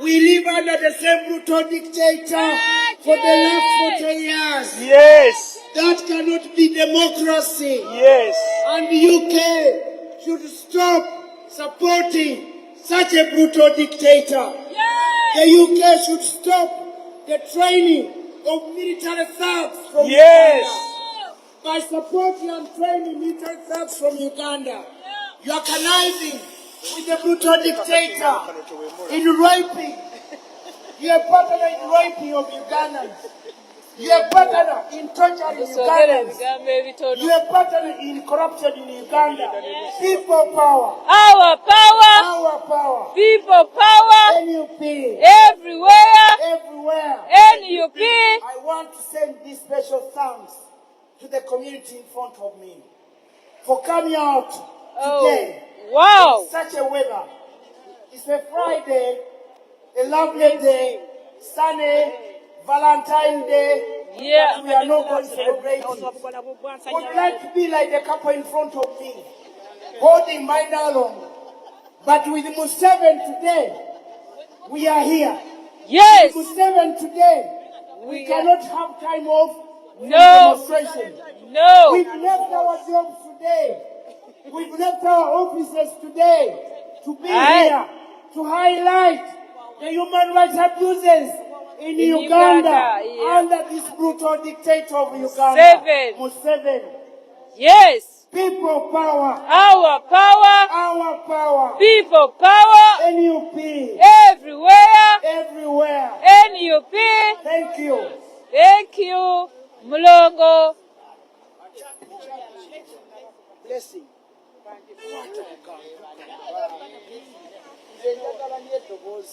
we live under the same brutal dictator for the last 40 years. Yes. That cannot be democracy. Yes. And the UK should stop supporting such a brutal dictator. The UK should stop the training of military thugs from Uganda. By supporting and training military thugs from Uganda, you are conniving with the brutal dictator in raping. You are partner in raping of Ugandans. You are partner in torturing Ugandans. You are partner in corruption in Uganda. People power. Our power. Our power. People power. NUP. Everywhere. Everywhere. NUP. I want to send this special thanks to the community in front of me for coming out today. Wow. In such a weather. It's a Friday, a lovely day, sunny, Valentine's Day. But we are not going to celebrate it. Would like to be like the couple in front of me, holding my along. But with Museveni today, we are here. Yes. With Museveni today, we cannot have time off. Demonstration. No. We've left our jobs today. We've left our offices today to be here to highlight the human rights abuses in Uganda under this brutal dictator of Uganda, Museveni. Yes. People power. Our power. Our power. People power. NUP. Everywhere. Everywhere. NUP. Thank you. Thank you. Mulongo. Blessing.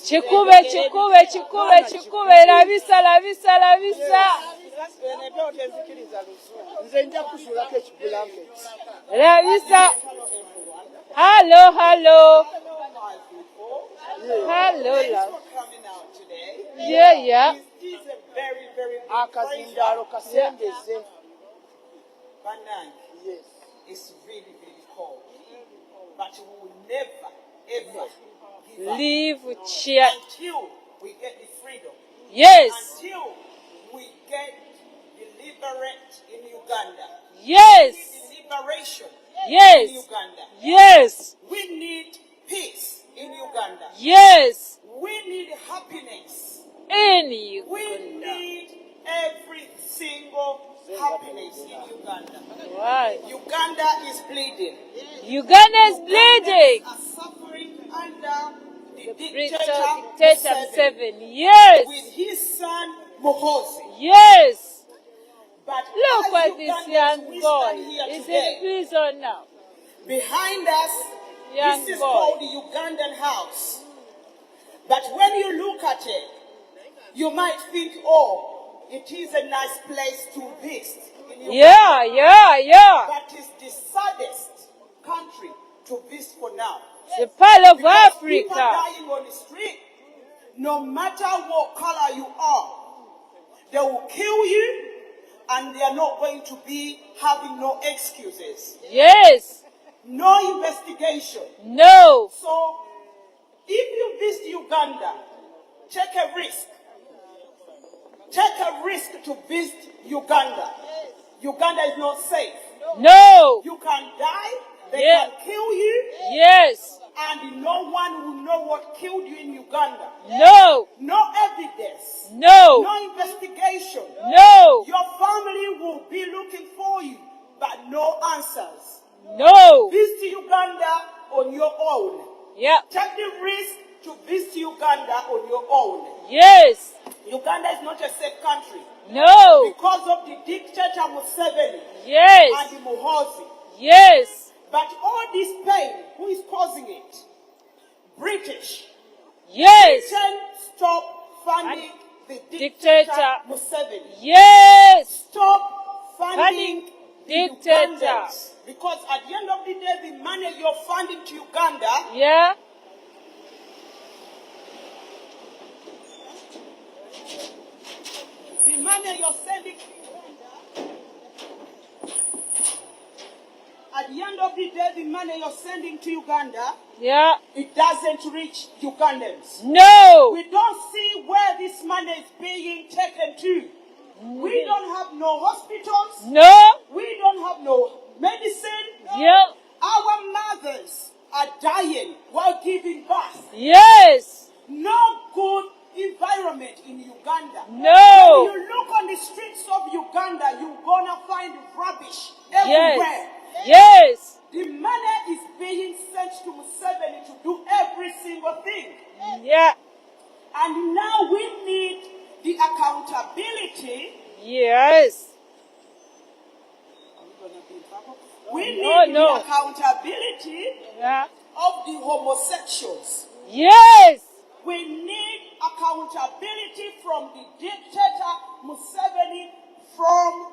Chikube, chikube, chikube, chikube. Labisa, labisa, labisa. Labisa. Hello, hello. Hello, love. Yeah, yeah. It is a very, very big Bana, Yes. it's really, really cold. But we will never, ever give up Leave cheer. until we get the freedom. Yes. Until we get the liberate in Uganda. Yes. The liberation in Yes. Uganda. Yes. We need peace in Uganda. Yes. We need happiness. In We Uganda. need every single happiness in Uganda. Right. Uganda is bleeding. Uganda is bleeding. Are suffering under the Dictator dictator Museveni 7 years. with his son Muhoozi. Yes. But Look as at this Ugandans, young we boy. stand here He's in today. prison now. Behind us, Young this is boy. called the Ugandan house. But when you look at it, you might think, oh, it is a nice place to visit in Uganda. Yeah, yeah, yeah. But it's the saddest country to visit for now. The part of Because people are Africa. dying on the street. No matter what color you are, they will kill you, and they are not going to be having no excuses, Yes. no investigation. No. So, if you visit Uganda, take a risk. Take a risk to visit Uganda. Uganda is not safe. No. You can die, they Yeah. can kill you, Yes. and no one will know what killed you in Uganda. No. No evidence, No. no investigation. No. Your family will be looking for you, but no answers. No. Visit Uganda on your own. Yeah. Take the risk to visit Uganda on your own. Yes. Uganda is not a safe country No. because of the dictator Museveni Yes. and the Muhoozi. Yes. But all this pain, who is causing it? British. Yes. Britain stop funding the Dictator. dictator Museveni. Yes. Stop funding Funding the dictator. Ugandans. Because at the end of the day, the money you're funding to Uganda, Yeah. the money you're sending, at the end of the day, the money you're sending to Uganda, Yeah. it doesn't reach Ugandans. No. We don't see where this money is being taken to. We don't have no hospitals. No. We don't have no medicine. Yeah. Our mothers are dying while giving birth. Yes. No good environment in Uganda. No. When you look on the streets of Uganda, you're gonna find rubbish Yes. everywhere. Yes. The money is being sent to Museveni to do every single thing. Yeah. And now we need the accountability. Yes. We need No. the accountability Yeah. of the homosexuals. Yes. We need accountability from the dictator Museveni from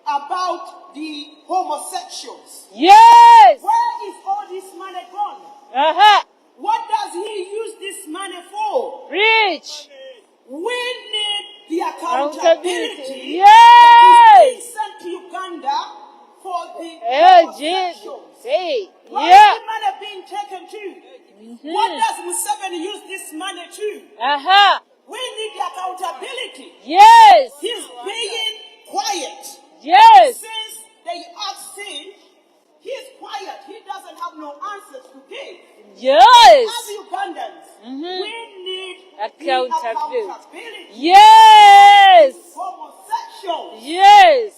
about the homosexuals. Yes. Where is all this money gone? Uh-huh. What does he use this money for? Rich. We need the Accountability. accountability Yes. that is being sent to Uganda for the homosexuals. Hey. Where Yeah. is the money being taken to? What does Museveni use this money to? Uh-huh. We need the accountability. Yes. He's being quiet. Yes. Since they asked him, he's quiet. He doesn't have no answers to give. Yes. As Ugandans, we need Accountability. the accountability Yes. of homosexuals. Yes.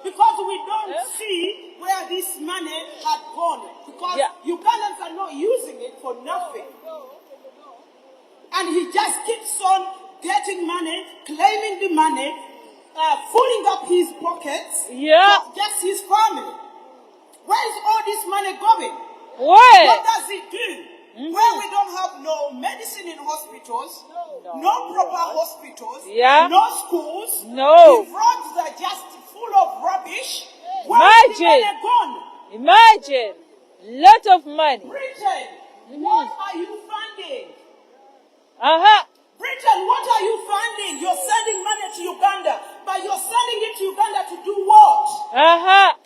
Because we don't see where this money had gone. Because Yeah. Ugandans are not using it for nothing. And he just keeps on getting money, claiming the money, filling up his pockets Yeah. for just his family. Where is all this money going? Where? What does it do? where we don't have no medicine in hospitals, no proper hospitals, Yeah. no schools, No. the roads are just full of rubbish. Where is the Imagine. money gone? Imagine. Lot of money. Britain, what are you funding? Britain, what are you funding? You're sending money to Uganda, but you're sending it to Uganda to do what?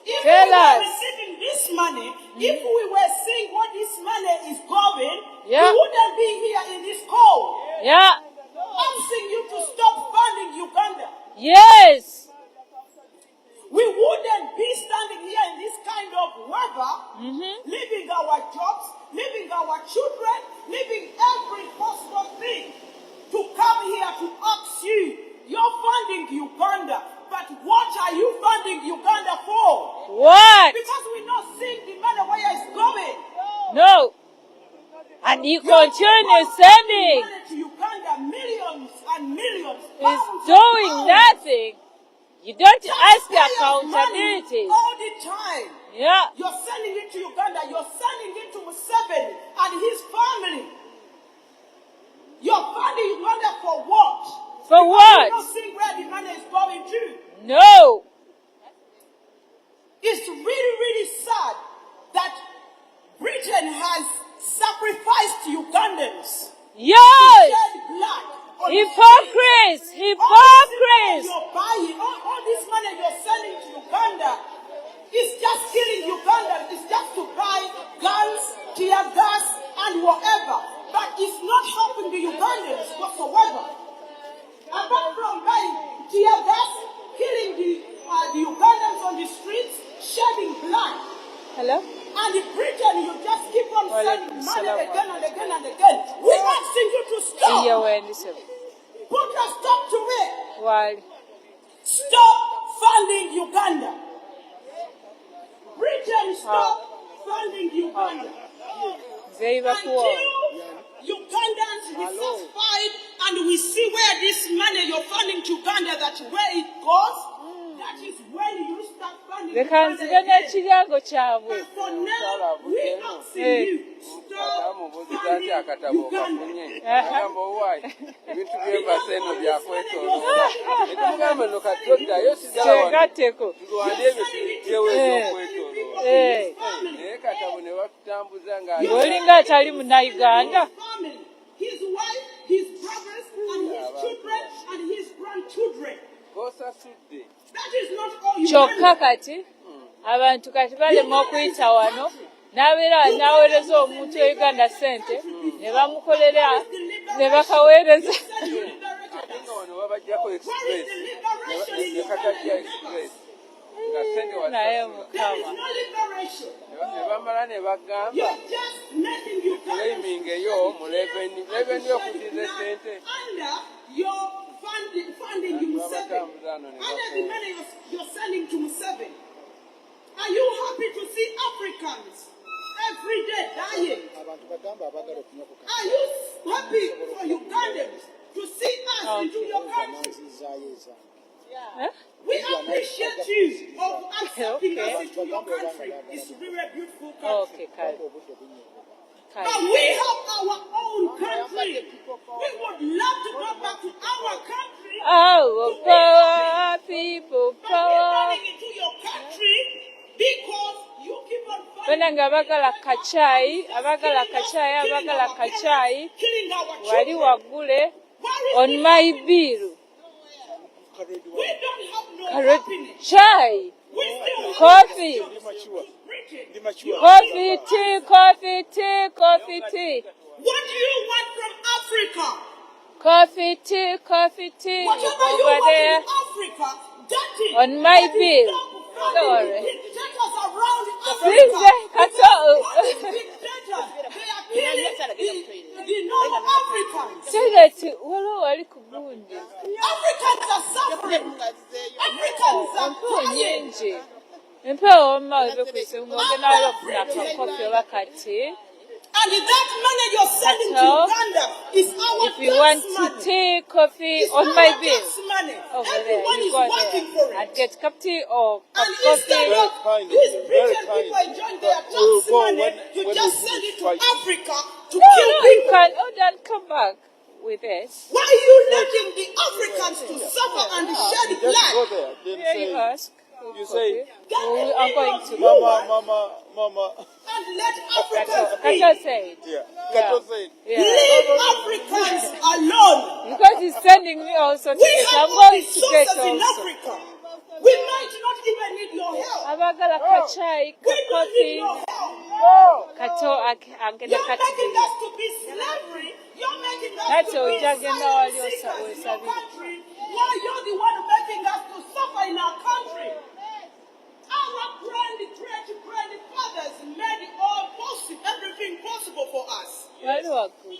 If Tell we were us. receiving this money, if we were seeing what this money is going, Yeah. we wouldn't be here in this cold. Yeah. Asking you to stop funding Uganda. Yes. We wouldn't be standing here in this kind of weather, leaving our jobs, leaving our children, leaving every possible thing to come here to ask you. You're funding Uganda, but what are you funding Uganda for? What? Because we're not seeing the money where it's going. No. And you You're continue not sending. money to Uganda, millions and millions. Is pounds and doing pounds. nothing. You don't ask Taxpayers' accountability. money all the time. Yeah. You're sending it to Uganda. You're sending it to Museveni and his family. You're funding Uganda for what? For Because what? you're not seeing where the money is going to. No. It's really, really sad that Britain has sacrificed Ugandans. Yes. Shed blood. on Hypocrites. All this money Hypocrites. you're buying, all this money you're selling to Uganda is just killing Uganda. It's just to buy guns, tear gas, and whatever. But it's not helping the Ugandans whatsoever. Apart from buying tear gas, killing the Ugandans on the streets, shedding blood. Hello? And in Britain, you just keep on sending money Salam. again and again and again. We're asking you to stop. Iya wendise. Put a stop to it. Wali. Stop funding Uganda. Britain, stop funding Uganda. Zeiba kuwa. Until Ugandans be satisfied and we see where this money you're funding to Uganda, that where it goes, that is when you start funding Leka Uganda nzige again. n'ekiryango kyabwe. But for now, we asking you, stop funding Uganda. agamba owaayi ebintu byembasa eno byakwetoloola etugamba no katodda yo Kyegatteko. tulwane ebyo tubigyeweza okwetoloola naye katabo ne batutambuza nga Olinga atali munnayuganda. Family, his wife, his brothers, and his children, and his grandchildren. bosasudde. That is not all Kyokka Uganda. kati abantu kati balema okuyita wano n'abeera n'aweereza omuntu e Uganda ssente ne bamukolera ne bakaweereza. ate nga wano babajjako express ne katajja express nga sente Naye wasasula There is Mukama. no liberation. ne bamala ne bagamba You're just making Uganda claiming eyo mu revenue okutiza sente under your funding you Museveni. Under the money you're sending to Museveni. Are you happy to see Africans every day dying? Are you happy for Ugandans to see us into your country? We appreciate you of accepting us into your country. It's really a beautiful country. Okay, kale. But Kale. we have our own country. We would love to go back to our country. Our power, people But we're power. running into your country because you keep on Bana nga abagala kacaayi, abagala kacaayi, killing our wali children. waggule Where is on the my bill. We don't have no Carrot happiness. chai, We still have coffee, Britain. coffee tea, coffee tea, coffee tea, What do you want from Africa? coffee tea, coffee tea. Whatever you Over want there in Africa, that is on my that is bill. stop Sorry. funding the dictators around Please, Africa. Kato. All these dictators, they are killing the non-Africans. Segati waliwo wali ku gundi. Africans are suffering. Africans are Empewo dying. nyingi. Empewo wamma weve ku ssimu ogenda wali okufuna akakofi oba kati. And that money you're sending to Kato, Uganda is our If you want tax money. tea, coffee It's on our my bill. tax money. Over there, Everyone you is go working there for and it. get cup tea or cup And instead coffee. of these British people enjoying their tax money, you just send it to to Africa to No, kill you people. can order and come back with us. Why are you letting the Africans to suffer and shed Just go blood? there. Then Here you say, ask. you say, We are going to. Mama. And let Africans be. Kato said. Yeah. Kato said. Yeah. Leave Africans alone. Because he's sending me also to We get. have I'm all going to get resources in also. Africa. We might not even need your help. Abagala kachai, We don't need coffee, your help. kato angenda You're making katibili. us to be slavery. You're making us That's to all, be Jagenda asylum Walio seekers in your Sabi. country. While you're the one making us to suffer in our country. Our grandfathers made it all possible, everything possible for us. Wali waku.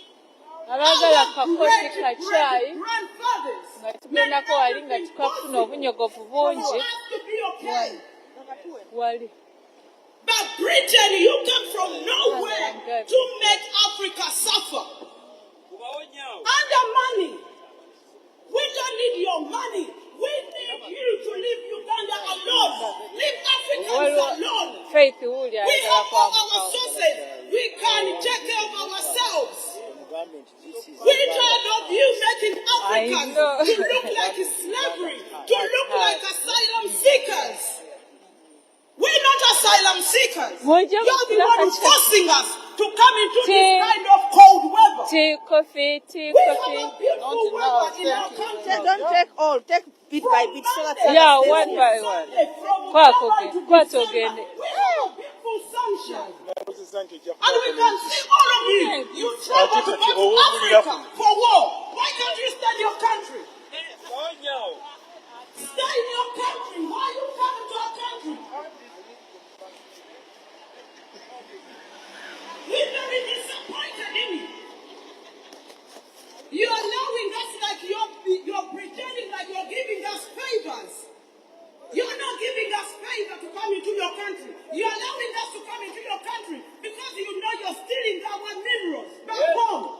Abagala Our kakofi kachai. grandfathers Nga tugendako wali nga tukafuna obunyogovu for bungi. us to be okay. Wali. But Britain, you come from nowhere to make Africa suffer. Under money. We don't need your money. We need you to leave Uganda alone. Leave Africans alone. Faith uli We ayagala have all our kwamuka. sources. We can take care of ourselves. We're tired of you making Africans know. to look like slavery, to look like asylum seekers. We're not asylum seekers. You're the one who's forcing us to come into this kind of cold weather. Tea, coffee, tea, We have coffee. a beautiful weather in our country. Don't take all, take bit by bit so that Yeah, one by one. Kwako ge, kwato ogende. We have a beautiful sunshine. And we can see all of you. You travel to Africa for war. Why can't you stay in your country? Stay in your country. Why are you coming to our country? We're very disappointed in you. You're allowing us like you're pretending like you're giving us favors. You're not giving us favor to come into your country. You're allowing us to come into your country because you know you're stealing our minerals back home.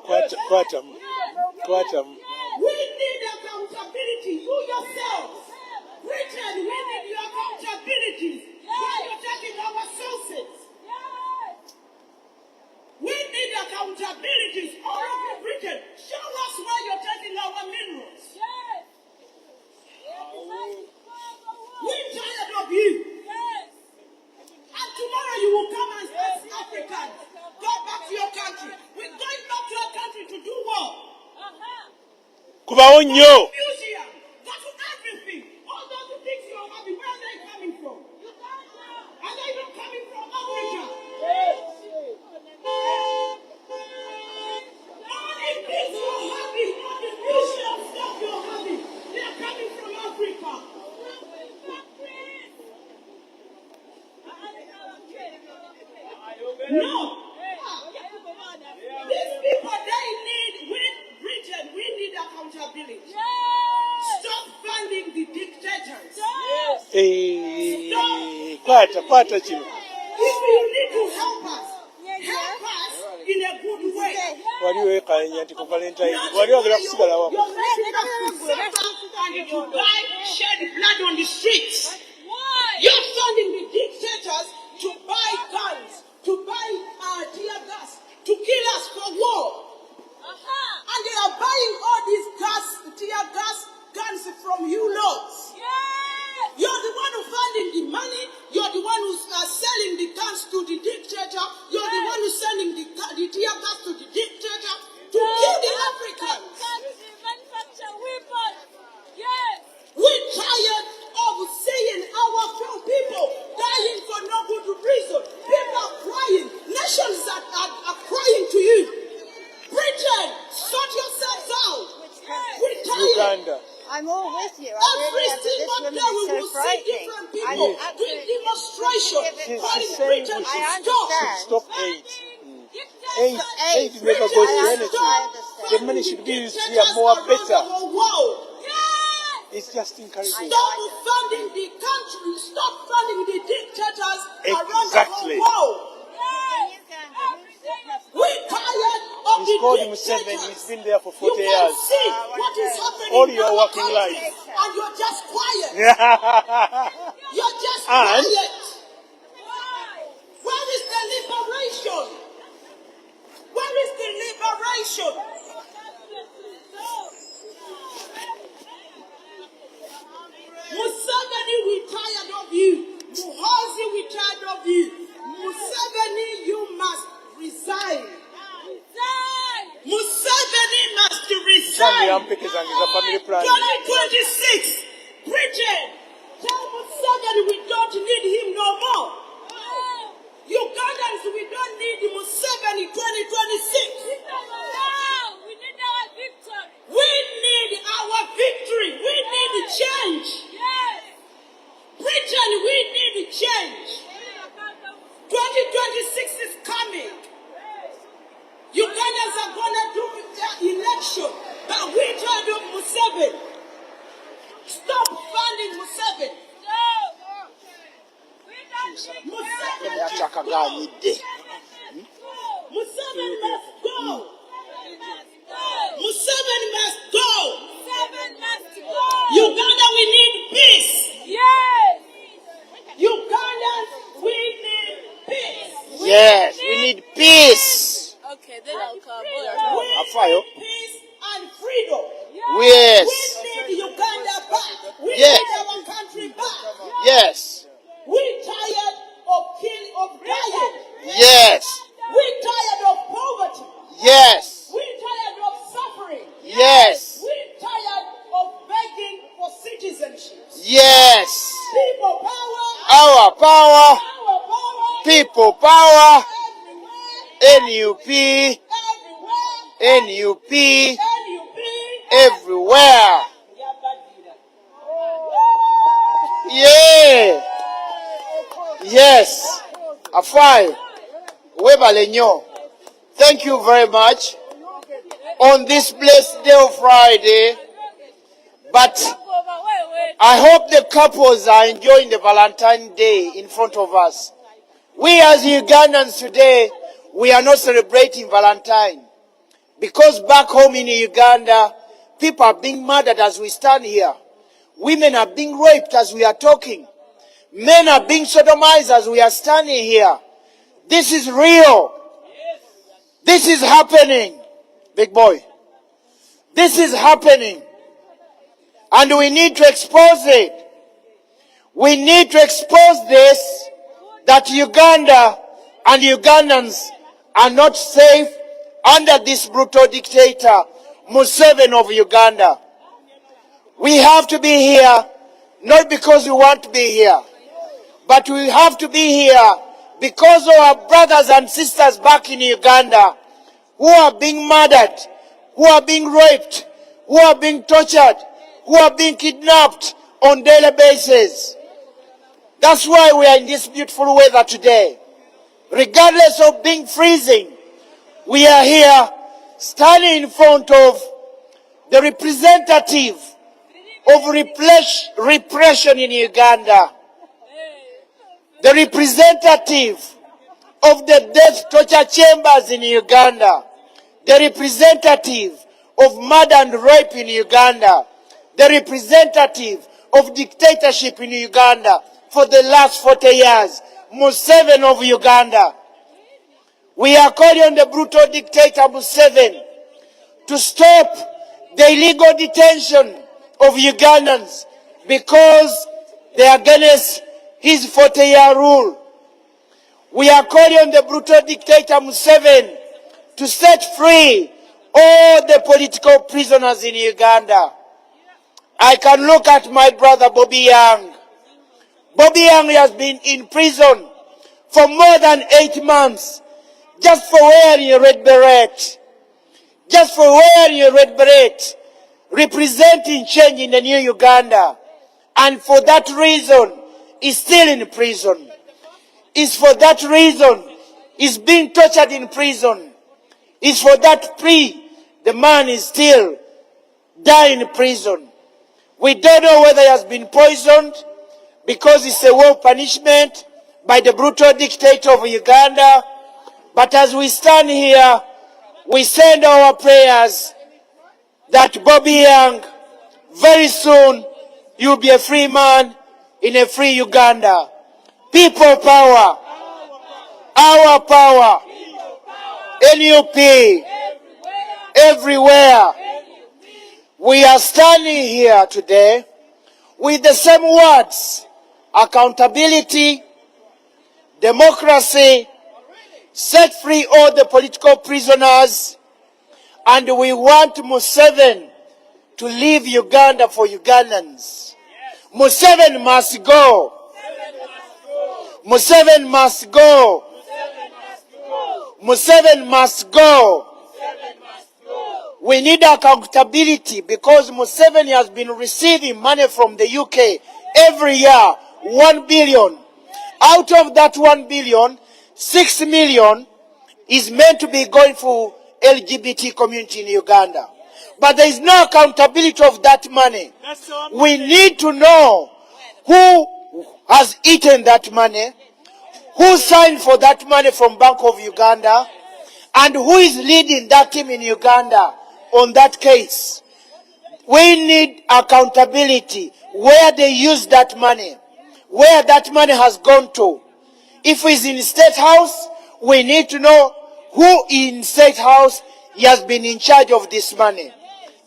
We need accountability. You yourselves. Britain, we need your accountability. Why you're taking our sources. We need accountabilities all over Britain. Show us why you're taking our minerals. We're tired of you. And tomorrow you will come and ask Africans, go back to your country. We're going back to our country to do what? Kubawo nnyo. Museum. Go to everything. All those things you're having, where are they coming from? Are they not coming from Africa? All the things you're having, all the museum stuff you're having, they're coming from Africa. No. These people, they need, Britain, we need accountability. Stop funding the dictators. Kwata kino. If you need to help us in a good way. Wali wekanya nti ku Valentine. Wali wagala kusigala wako. You're making us to suffer and to die, shed blood on the streets. You're funding the dictators to buy guns, to buy tear gas, to kill us for war. And they are buying all these tear gas guns from you lords. You're the one who's funding the money. You're the one who's selling the guns to the dictator. You're the one who's selling the tear gas to the dictator to kill the Africans. We're tired of seeing our people dying for no good reason. People are crying. Nations are crying to you. Britain, sort yourselves out. We're tired. Uganda. I'm all with you. Every This single woman day we is so will see frightening. different people doing demonstrations, She's calling saying Britain we to I stop. understand. Stop aid. Aid never goes to anything. The money should be used here more better. It's just encouraging. Stop funding the country. Stop funding the dictators Exactly. around the whole world. We're tired of He's the called him dictators. 7. He's been there for You 40 can years. see what is happening All in your our working country, life. and you're just quiet. You're just And- quiet. Where is the liberation? resign. Museveni must resign. 2026. Britain, tell Museveni we don't need him no more. Ugandans, we don't need Museveni 2026. We need our victory. We need our victory. We need change. Yes. Britain, we need change. 2026 is coming. Ugandans are going to do their election, but we told them Museveni. Stop funding Museveni. Museveni must go. Museveni must go. Uganda, we need peace. Yes. Ugandans, we need peace. Yes, we need peace. Okay, then I'll come. Peace and freedom. Yes. We need Uganda back. We Yes. need our country back. Yes. We're tired of killing, of dying. Yes. We're tired of poverty. Yes. We're tired of suffering. Yes. We're tired of begging for citizenship. Yes. People power. Our power. Our power. People power. Everywhere. NUP. Everywhere. NUP. NUP. Everywhere. Yeah. Yes. Afai. Webale nyo. Thank you very much. On this blessed day of Friday. But I hope the couples are enjoying the Valentine's Day in front of us. We as Ugandans today, we are not celebrating Valentine. Because back home in Uganda, people are being murdered as we stand here. Women are being raped as we are talking. Men are being sodomized as we are standing here. This is real. This is happening. Big boy. This is happening. And we need to expose it. We need to expose this, that Uganda and Ugandans are not safe under this brutal dictator, Museveni of Uganda. We have to be here, not because we want to be here, but we have to be here because of our brothers and sisters back in Uganda who are being murdered, who are being raped, who are being tortured, who are being kidnapped on daily basis. That's why we are in this beautiful weather today. Regardless of being freezing, we are here standing in front of the representative of repression in Uganda. The representative of the death torture chambers in Uganda. The representative of murder and rape in Uganda. The representative of dictatorship in Uganda for the last 40 years. Museveni of Uganda. We are calling on the brutal dictator Museveni to stop the illegal detention of Ugandans because they are against his 40-year rule. We are calling on the brutal dictator Museveni to set free all the political prisoners in Uganda. I can look at my brother Bobby Young. Bobby Young has been in prison for more than 8 months just for wearing a red beret. Just for wearing a red beret, representing change in the new Uganda. And for that reason, is still in prison. Is for that reason, is being tortured in prison. Is for that the man is still dying in prison. We don't know whether he has been poisoned because it's a war punishment by the brutal dictator of Uganda. But as we stand here, we send our prayers that Bobby Young, very soon, you'll be a free man in a free Uganda. People power. Our power. NUP. Everywhere. We are standing here today with the same words: accountability, democracy, set free all the political prisoners, and we want Museveni to leave Uganda for Ugandans. Museveni must go. Museveni must go. Museveni must go. We need accountability because Museveni has been receiving money from the UK every year, 1 billion. Out of that 1 billion, 6 million is meant to be going for LGBT community in Uganda. But there is no accountability of that money. We need to know who has eaten that money, who signed for that money from Bank of Uganda, and who is leading that team in Uganda on that case. We need accountability, where they use that money, where that money has gone to. If it's in State House, we need to know who in State House has been in charge of this money.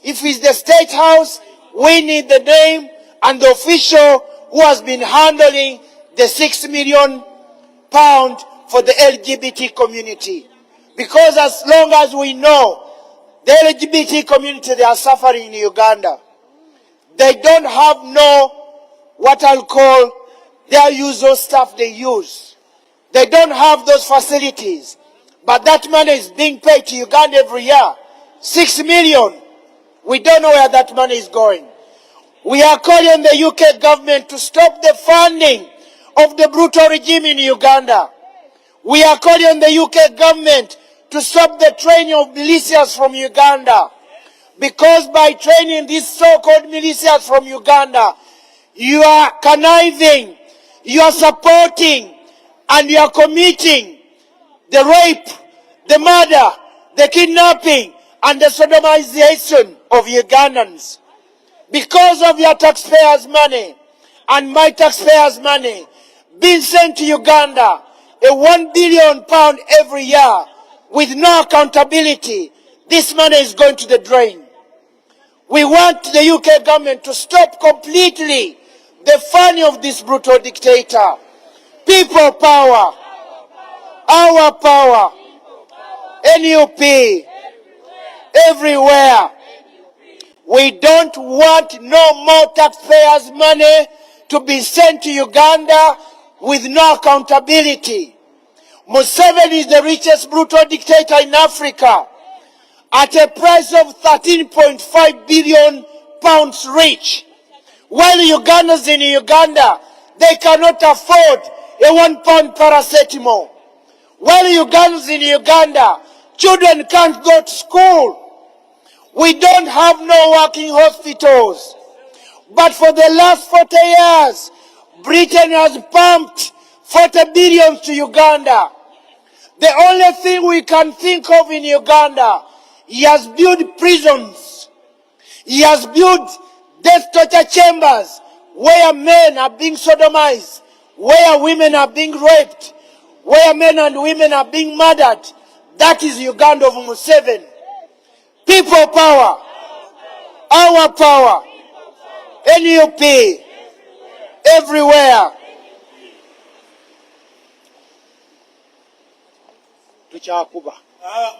If it's the State House, we need the name and the official who has been handling the £6 million for the LGBT community. Because as long as we know the LGBT community, they are suffering in Uganda. They don't have what I'll call their usual stuff they use. They don't have those facilities. But that money is being paid to Uganda every year. 6 million. We don't know where that money is going. We are calling on the UK government to stop the funding of the brutal regime in Uganda. We are calling on the UK government to stop the training of militias from Uganda. Because by training these so-called militias from Uganda, you are conniving, you are supporting, and you are committing the rape, the murder, the kidnapping, and the sodomization of Ugandans. Because of your taxpayers' money and my taxpayers' money being sent to Uganda, a £1 billion every year, with no accountability, this money is going to the drain. We want the UK government to stop completely the funding of this brutal dictator. People power, our power, NUP, everywhere. We don't want no more taxpayers' money to be sent to Uganda with no accountability. Museveni is the richest brutal dictator in Africa at a price of £13.5 billion rich. While Ugandans in Uganda, they cannot afford a £1 paracetamol. While Ugandans in Uganda, children can't go to school. We don't have no working hospitals. But for the last 40 years, Britain has pumped 40 billion to Uganda. The only thing we can think of in Uganda, he has built prisons. He has built death torture chambers where men are being sodomized, where women are being raped, where men and women are being murdered. That is Uganda of Museveni. People power, our power, NUP, everywhere.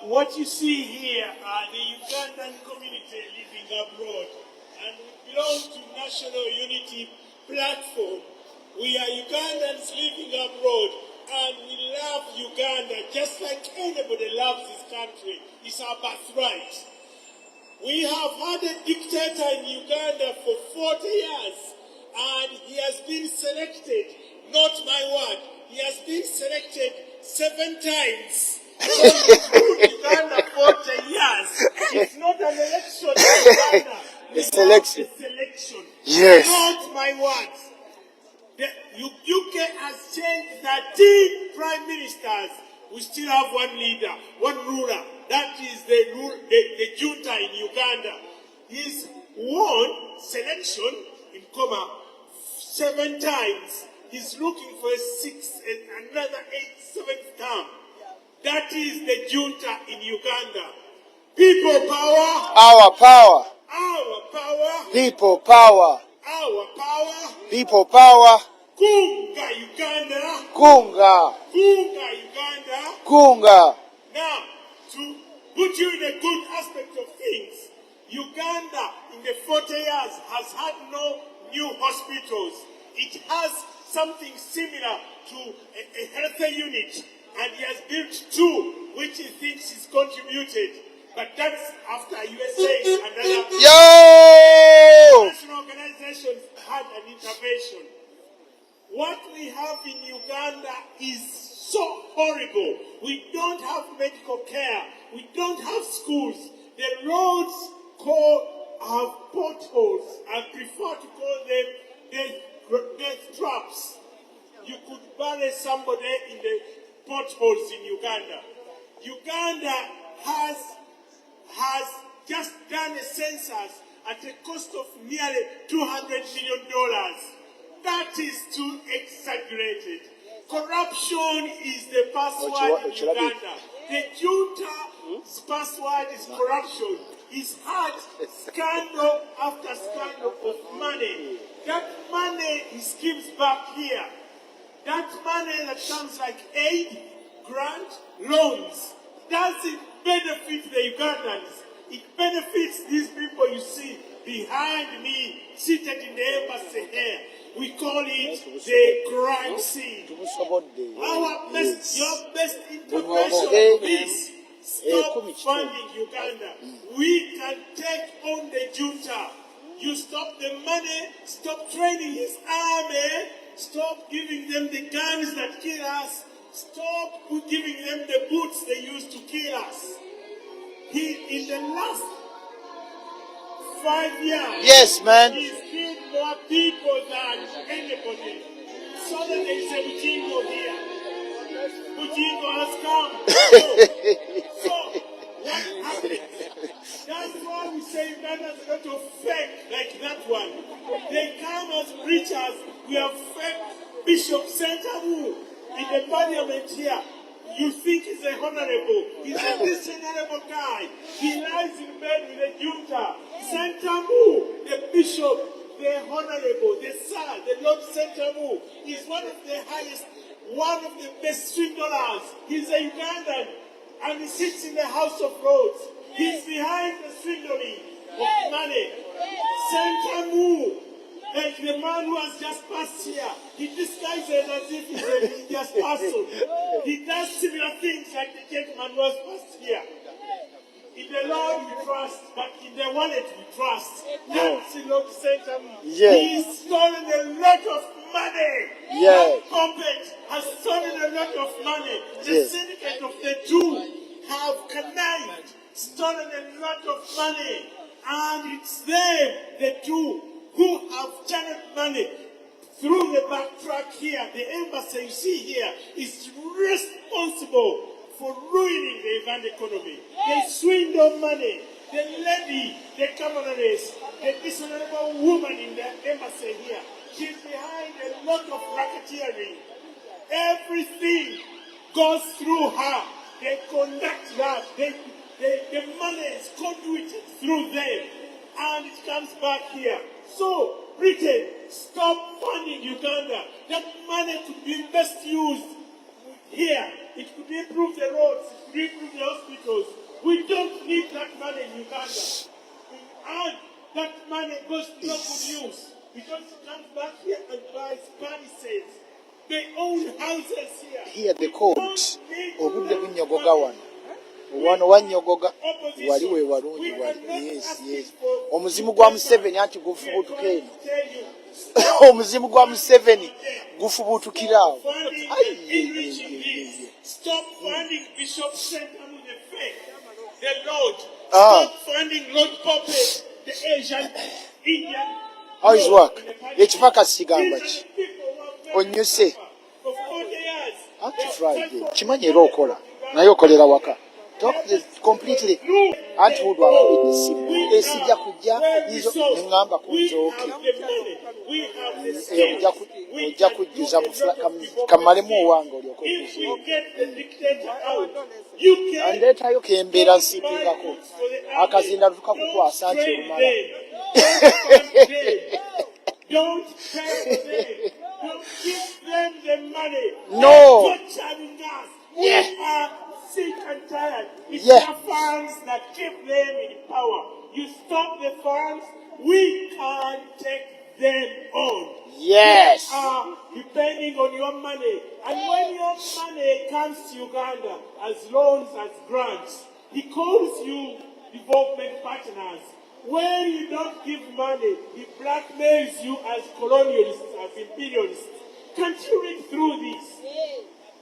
What you see here are the Ugandan community living abroad, and we belong to National Unity Platform. We are Ugandans living abroad, and we love Uganda just like anybody loves this country. It's our birthright. We have had a dictator in Uganda for 40 years, and he has been selected, not my word, he has been selected 7 times. So he's ruled Uganda 40 years. It's not an election in Uganda. It's a selection. Yes. Not my words. The UK has changed 13 prime ministers. We still have one leader, one ruler. That is the junta in Uganda. He's won selection in 7 times. He's looking for another 7th term. That is the junta in Uganda. People power. Our power. Our power. People power. Our power. People power. Kunga Uganda. Kunga. Kunga Uganda. Kunga. Now, to put you in a good aspect of things, Uganda in the 40 years has had no new hospitals. It has something similar to a health unit, and he has built 2, which he thinks is contributed. But that's after USA and other international organizations had an intervention. What we have in Uganda is so horrible. We don't have medical care. We don't have schools. The roads have potholes. I prefer to call them death traps. You could bury somebody in the potholes in Uganda. Uganda has just done a census at a cost of nearly $200 million. That is too exaggerated. Corruption is the password in Uganda. The junta's password is corruption. He's had scandal after scandal of money. That money he gives back here. That money that comes like aid, grant, loans, doesn't benefit the Ugandans. It benefits these people you see behind me, seated in the embassy here. We call it the crime scene. Your best intervention is stop funding Uganda. We can take on the junta. You stop the money, stop training his army, stop giving them the guns that kill us, stop giving them the boots they used to kill us. In the last 5 years, yes, man, he's killed more people than anybody. So that there is a Bujingo here. Bujingo has come. So what happens? That's why we say Uganda is a lot of fake like that one. They come as preachers. We have fake Bishop Sentamu in the parliament here. You think he's a honorable. He's a dishonorable guy. He lies in bed with a junta. Sentamu, the bishop, the honorable, the sir, the Lord Sentamu, is one of the highest, one of the best swindlers. He's a Ugandan, and he sits in the House of Lords. He's behind the swindling of money. Sentamu, like the man who has just passed here, he disguises as if he's a religious person. He does similar things like the gentleman who has passed here. In the Lord we trust, but in the wallet we trust. That's the Lord Satan. He's stolen a lot of money. That puppet has stolen a lot of money. The syndicate of the two have connived, stolen a lot of money. And it's them, the two, who have channeled money through the back track here. The embassy you see here is responsible for ruining the Uganda economy. They swindle money. The lady, the camarades, the dishonorable woman in the embassy here, she's behind a lot of racketeering. Everything goes through her. They conduct that. The money is conduited through them. And it comes back here. So, Britain, stop funding Uganda. That money could be best used here. It could improve the roads, it could improve the hospitals. We don't need that money in Uganda. And that money goes to no good use. Because it comes back here and buys palisades. They own houses here. Here the code. Obudde bunyogoga wano. Wano wanyogoga wali we walungi wali. Yes. Omuzimu gwa Museveni anti gufubutuka eno. Omuzimu gwa Museveni gufubutukira awo. Stop funding Bishop Sentamu the fake, the Lord. Stop funding Lord Puppet, the Asian, Indian. How is work? Ekipaka sigamba ki? Onyuse. Anti Friday. Kimanyi era okola. Naye okolera waka. Talk this completely. Anti Woodwa akulidde essimu. Esijja kujja izo ngamba kunzooke. Ojja kujjuza kamalemu owange olyoka andeetayo kembeera nsipingako akazinda tukakukwasa nti olumala. Don't give them the money. No. They're torturing us. Yeah. We are sick and tired. It's Yeah. the funds that keep them in power. You stop the funds, we can't take them on. Yes. They are depending on your money. And when your money comes to Uganda as loans, as grants, he calls you development partners. When you don't give money, he blackmails you as colonialists, as imperialists. Can't you read through this?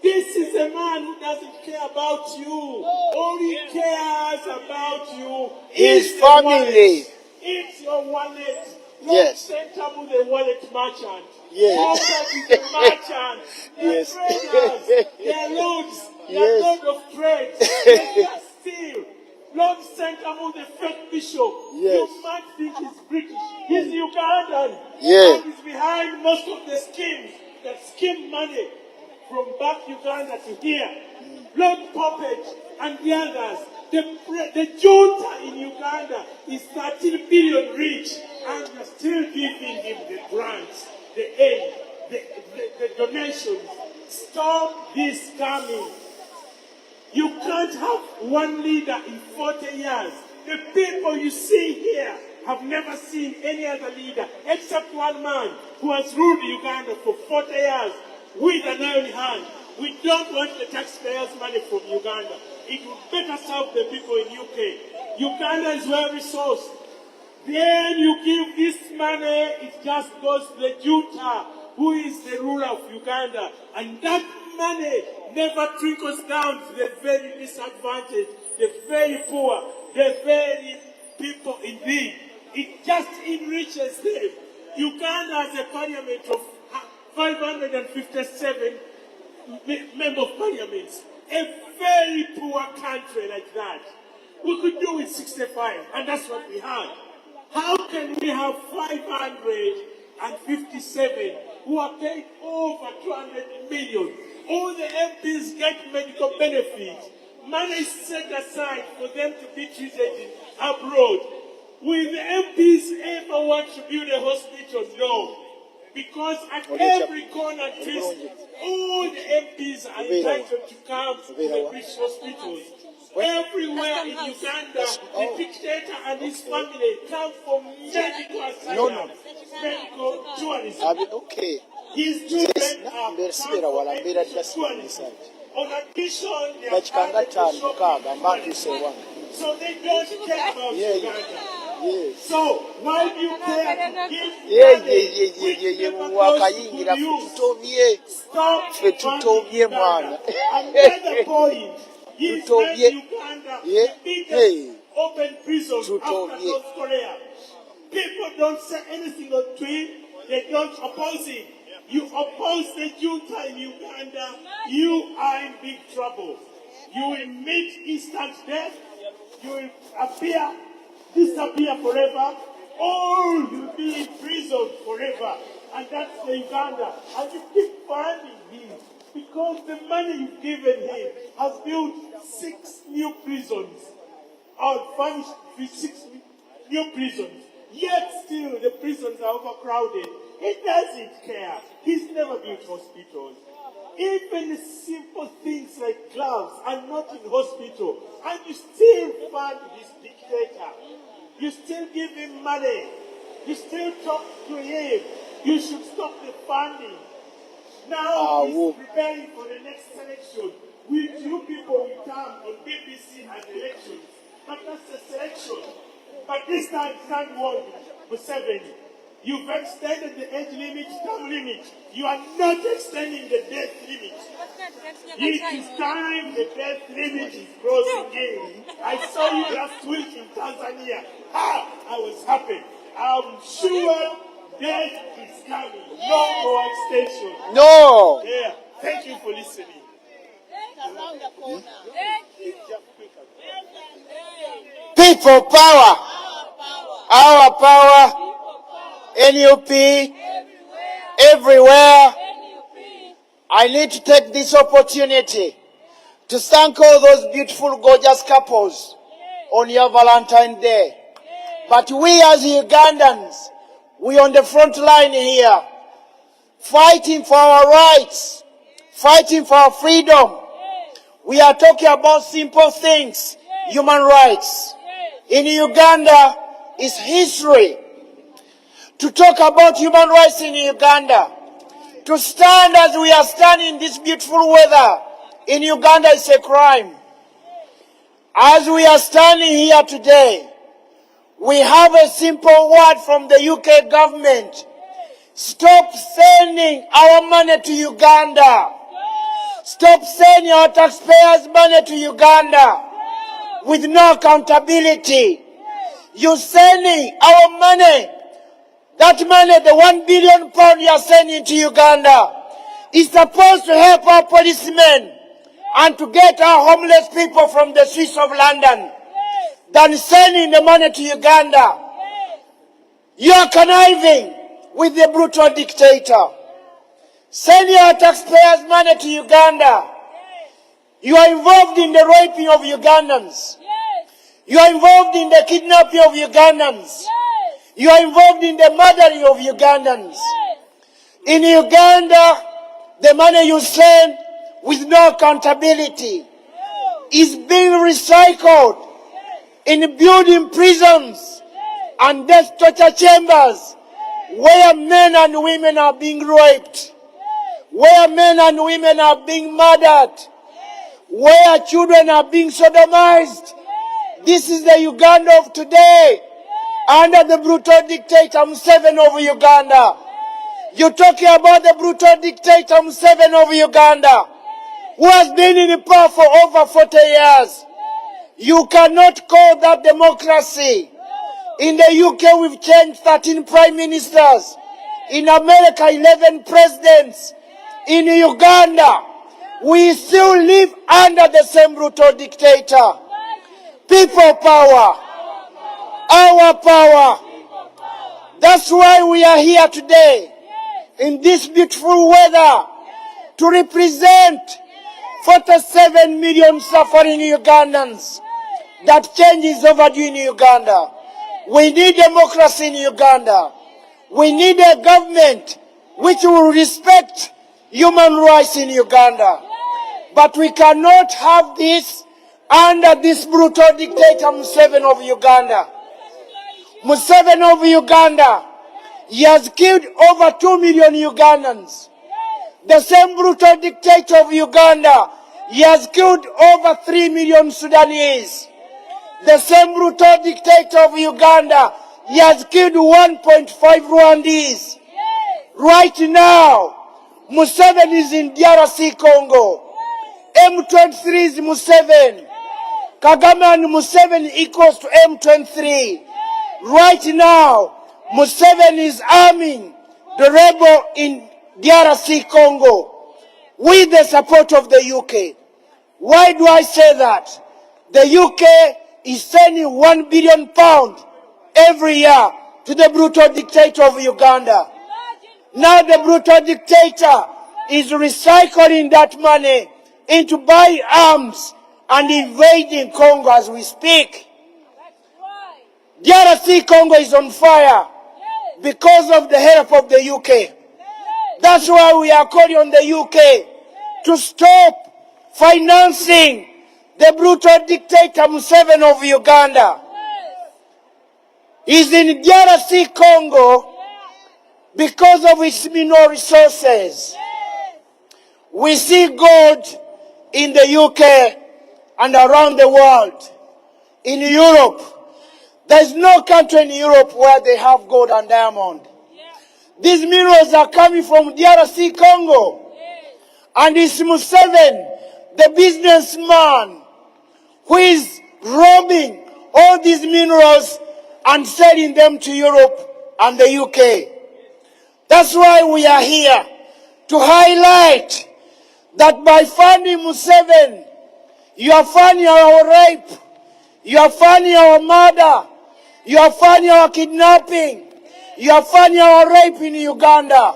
This is a man who doesn't care about you. All he cares about you His is the family. wallet. It's your wallet. Don't Yes. send up with a wallet merchant. Yes. Wallet is a merchant. They're Yes. traders. They're lords. They're Yes. lord of trade. They just steal. Lord Sentamu, the fake bishop. Yes. You might think he's British. He's Ugandan. Yeah. And he's behind most of the schemes that skim money from back Uganda to here. Lord Puppet and the others. The junta in Uganda is 13 billion rich, and you're still giving him the grants, the aid, the donations. Stop this coming. You can't have one leader in 40 years. The people you see here have never seen any other leader except one man who has ruled Uganda for 40 years with an iron hand. We don't want the taxpayers' money from Uganda. It would better serve the people in UK. Uganda is well resourced. Then you give this money, it just goes to the junta, who is the ruler of Uganda. And that money never trickles down to the very disadvantaged, the very poor, the very people in need. It just enriches them. Uganda has a parliament of 557 member of parliaments. A very poor country like that. We could do with 65, and that's what we have. How can we have 557 who are paid over 200 million? All the MPs get medical benefits. Money is set aside for them to be treated abroad. Will the MPs ever want to build a hospital? No. Because at every corner twist, all the MPs are entitled to come to the British hospitals. Everywhere in Uganda, the dictator and his family come for medical asylum, medical tourism. Okay. His children are come for medical tourism. On addition, they are private shopping. So they don't care about Uganda. Yes. So why do you care to give wakayingira tutobye Stop fe tutobye mwana Another point. He's tutobye made Uganda yeah the biggest hey open prison after tutobye. North Korea. People don't say anything on tweet. They don't oppose it. You oppose the junta in Uganda, you are in big trouble. You will meet instant death. You will disappear forever, or you'll be in prison forever. And that's the Uganda. And you keep finding him because the money you've given him has built 6 new prisons, or furnished 6 new prisons. Yet still the prisons are overcrowded. He doesn't care. He's never built hospitals. Even simple things like gloves are not in hospital. And you still fund this dictator. You still give him money. You still talk to him. You should stop the funding. Now he's preparing for the next election. With you people will come on BBC at elections. But that's a selection. But this time, stand one for 7. You've extended the age limit, term limit. You are not extending the death limit. It is time the death limit is crossing in. I saw you last week in Tanzania. I was happy. I'm sure death is coming. No more extension. No. Yeah. Thank you for listening. People power. Our power. NUP. Everywhere. I need to take this opportunity to thank all those beautiful, gorgeous couples on your Valentine's Day. But we as Ugandans, we on the front line here, fighting for our rights, fighting for our freedom. We are talking about simple things, human rights. In Uganda, it's history. To talk about human rights in Uganda, to stand as we are standing in this beautiful weather in Uganda is a crime. As we are standing here today, we have a simple word from the UK government. Stop sending our money to Uganda. Stop sending our taxpayers' money to Uganda with no accountability. You're sending our money. That money, the £1 billion you are sending to Uganda, is supposed to help our policemen and to get our homeless people from the streets of London than sending the money to Uganda. You are conniving with the brutal dictator. Sending our taxpayers' money to Uganda. You are involved in the raping of Ugandans. You are involved in the kidnapping of Ugandans. You are involved in the murdering of Ugandans. In Uganda, the money you send with no accountability is being recycled in building prisons and death torture chambers where men and women are being raped, where men and women are being murdered, where children are being sodomized. This is the Uganda of today, under the brutal dictator Museveni of Uganda. You're talking about the brutal dictator Museveni of Uganda, who has been in power for over 40 years. You cannot call that democracy. In the UK, we've changed 13 prime ministers. In America, 11 presidents. In Uganda, we still live under the same brutal dictator. People power. Our power. That's why we are here today, in this beautiful weather, to represent 47 million suffering Ugandans. That change is overdue in Uganda. We need democracy in Uganda. We need a government which will respect human rights in Uganda. But we cannot have this under this brutal dictator Museveni of Uganda. Museveni of Uganda, he has killed over 2 million Ugandans. The same brutal dictator of Uganda, he has killed over 3 million Sudanese. The same brutal dictator of Uganda, he has killed 1.5 Rwandese. Right now, Museveni is in DRC Congo. M23 is Museveni. Kagame and Museveni equals to M23. Right now, Museveni is arming the rebel in DRC Congo with the support of the UK. Why do I say that? The UK is sending £1 billion every year to the brutal dictator of Uganda. Now the brutal dictator is recycling that money into buying arms and invading Congo as we speak. DRC Congo is on fire because of the help of the UK. That's why we are calling on the UK to stop financing the brutal dictator Museveni of Uganda. He's in DRC Congo because of its mineral resources. We see gold in the UK and around the world. In Europe, there's no country in Europe where they have gold and diamond. These minerals are coming from DRC Congo. And it's Museveni, the businessman, who is robbing all these minerals and selling them to Europe and the UK. That's why we are here, to highlight that by funding Museveni, you are funding our rape, you are funding our murder, you are funding our kidnapping, you are funding our rape in Uganda.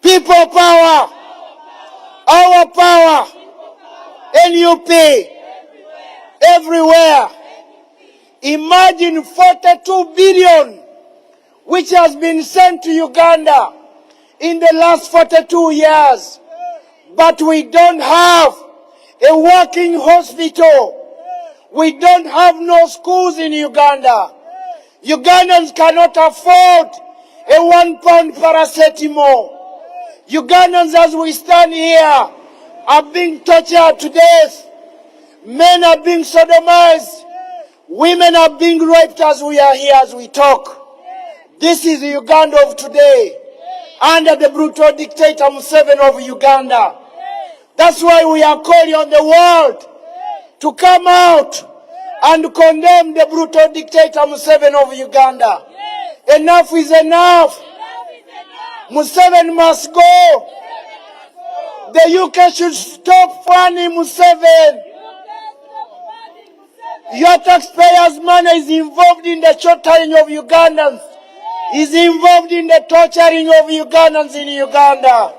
People power, our power, NUP, everywhere. Imagine 42 billion which has been sent to Uganda in the last 42 years. But we don't have a working hospital. We don't have no schools in Uganda. Ugandans cannot afford a £1 paracetamol. Ugandans, as we stand here, are being tortured to death. Men are being sodomized. Women are being raped as we are here, as we talk. This is the Uganda of today, under the brutal dictator Museveni of Uganda. That's why we are calling on the world to come out and condemn the brutal dictator Museveni of Uganda. Enough is enough. Museveni must go. The UK should stop funding Museveni. Your taxpayers' money is involved in the torturing of Ugandans. Is involved in the torturing of Ugandans in Uganda.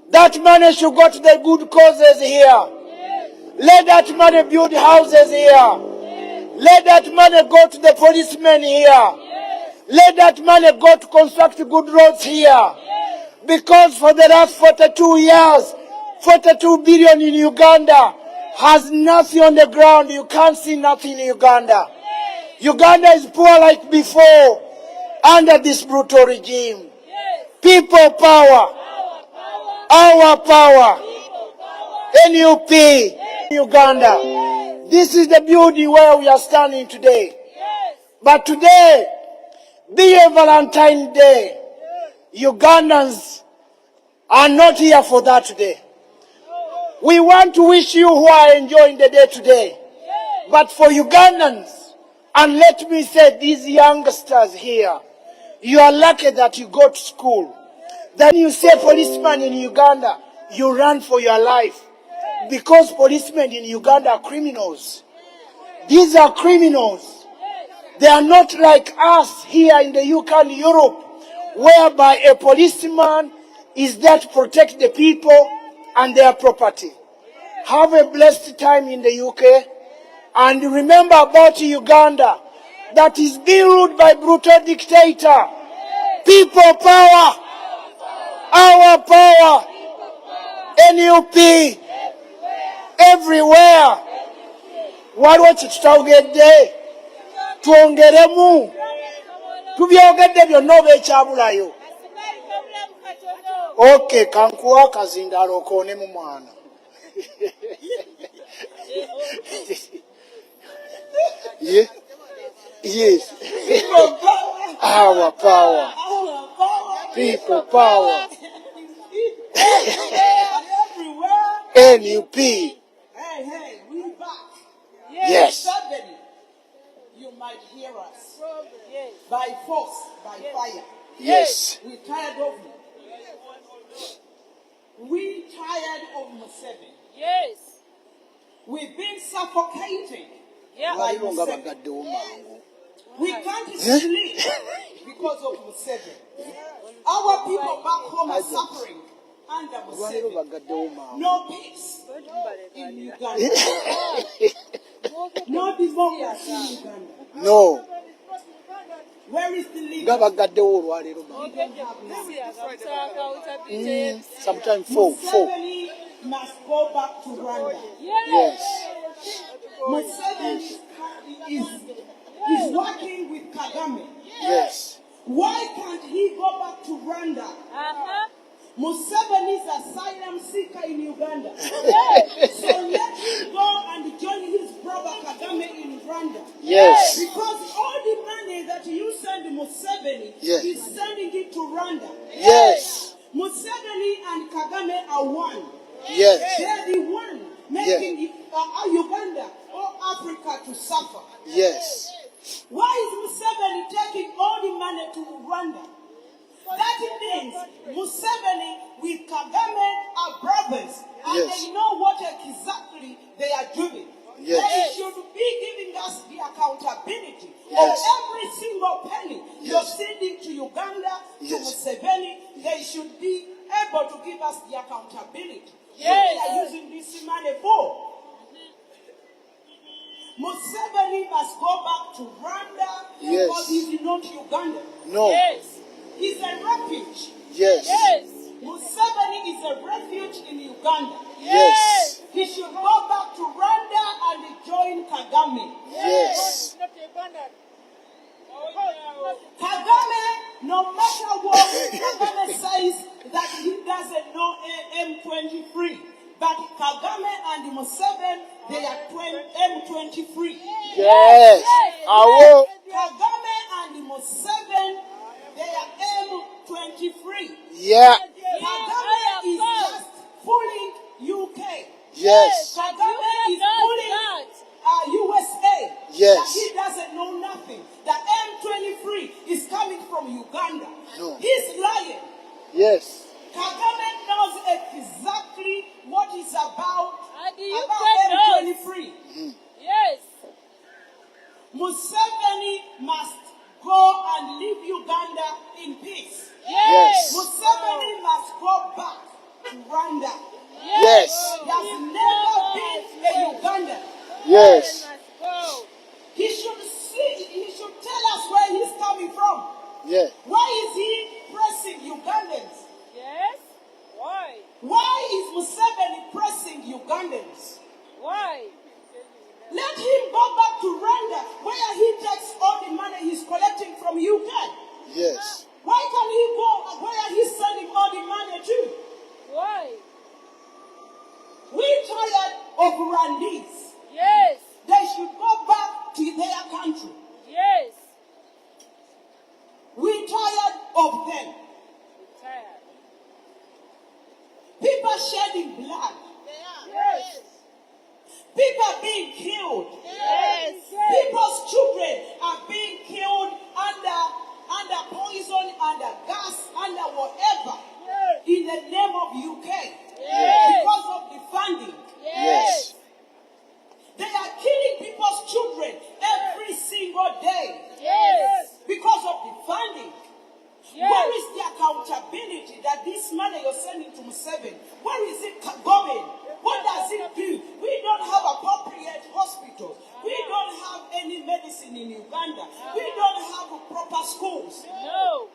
That money should go to the good causes here. Let that money build houses here. Let that money go to the policemen here. Let that money go to construct good roads here. Because for the last 42 years, 42 billion in Uganda has nothing on the ground. You can't see nothing in Uganda. Uganda is poor like before under this brutal regime. People power. Our power. NUP. Uganda. This is the building where we are standing today. But today, be a Valentine's Day. Ugandans are not here for that today. We want to wish you who are enjoying the day today. But for Ugandans, and let me say these youngsters here, you are lucky that you go to school. Then you say policeman in Uganda, you run for your life. Because policemen in Uganda are criminals. These are criminals. They are not like us here in the UK and Europe, whereby a policeman is there to protect the people and their property. Have a blessed time in the UK. And remember about Uganda, that is being ruled by brutal dictator. People power. Our power. NUP. Everywhere. Waliwo kitutawugedde twongeremu tubyogedde byonna oba ekyabulayo. Okay, kankuwa akazindaalo okoonemu mwana. Yeah. Yes. Our power. People power. NUP. Hey, we back. Yes. Suddenly, you might hear us. By force, by fire. Yes. We tired of you. We tired of Museveni. Yes. We've been suffocated Yeah. by Museveni. We can't sleep because of Museveni. Our people back home are suffering under Museveni. No peace in Uganda. No democracy in Uganda. No. Where is the leader? Gabagaddewo olwaleero. Sometimes four. Museveni must go back to Rwanda. Yes. Museveni is working with Kagame. Yes. Why can't he go back to Rwanda? Museveni is asylum seeker in Uganda. So let him go and join his brother Kagame in Rwanda. Yes. Because all the money that you send Museveni Yes. is sending it to Rwanda. Yes. Museveni and Kagame are one. Yes. They are the one making Uganda or Africa to suffer. Yes. Why is Museveni taking all the money to Rwanda? That means Museveni with Kagame are brothers, and Yes. they know what exactly they are doing. Yes. They should be giving us the accountability Yes. of every single penny you're Yes. sending to Uganda, to Yes. Museveni. They should be able to give us the accountability. Yes. What they are using this money for. Museveni must go back to Rwanda Yes. because he's not Uganda. No. Yes. He's a refuge. Yes. Yes. Museveni is a refuge in Uganda. Yes. He should go back to Rwanda and join Kagame. Yes. Kagame, no matter what Kagame says that he doesn't know M23, but Kagame and Museveni, they are M23. Yes. Awo. Kagame and Museveni, they are M23. Yeah. Kagame is just fooling UK. Yes. Kagame is fooling USA. Yes. But he doesn't know nothing. The M23 is coming from Uganda. No. He's lying. Yes. Kagame knows exactly what is about And M23. Yes. Museveni must go and leave Uganda in peace. Yes. Museveni must go back to Rwanda. Yes. He has never been a Ugandan. Yes. He should tell us where he's coming from. Yes. Why is he pressing Ugandans? Yes. Why? Why is Museveni pressing Ugandans? Why? Let him go back to Rwanda where he takes all the money he's collecting from UK. Yes. Why can't he go where he's sending all the money to? Why? We're tired of Rwandese. Yes. They should go back to their country. Yes. We're tired of them. Tired. People shedding blood. Yes. People being killed. Yes. People's children are being killed under poison, under gas, under whatever. In the name of UK. Because of the funding. Yes. They are killing people's children every single day. Yes. Because of the funding. Yes. Where is the accountability that this money you're sending to Museveni, where is it going? What does it do? We don't have appropriate hospitals. We don't have any medicine in Uganda. We don't have proper schools. No.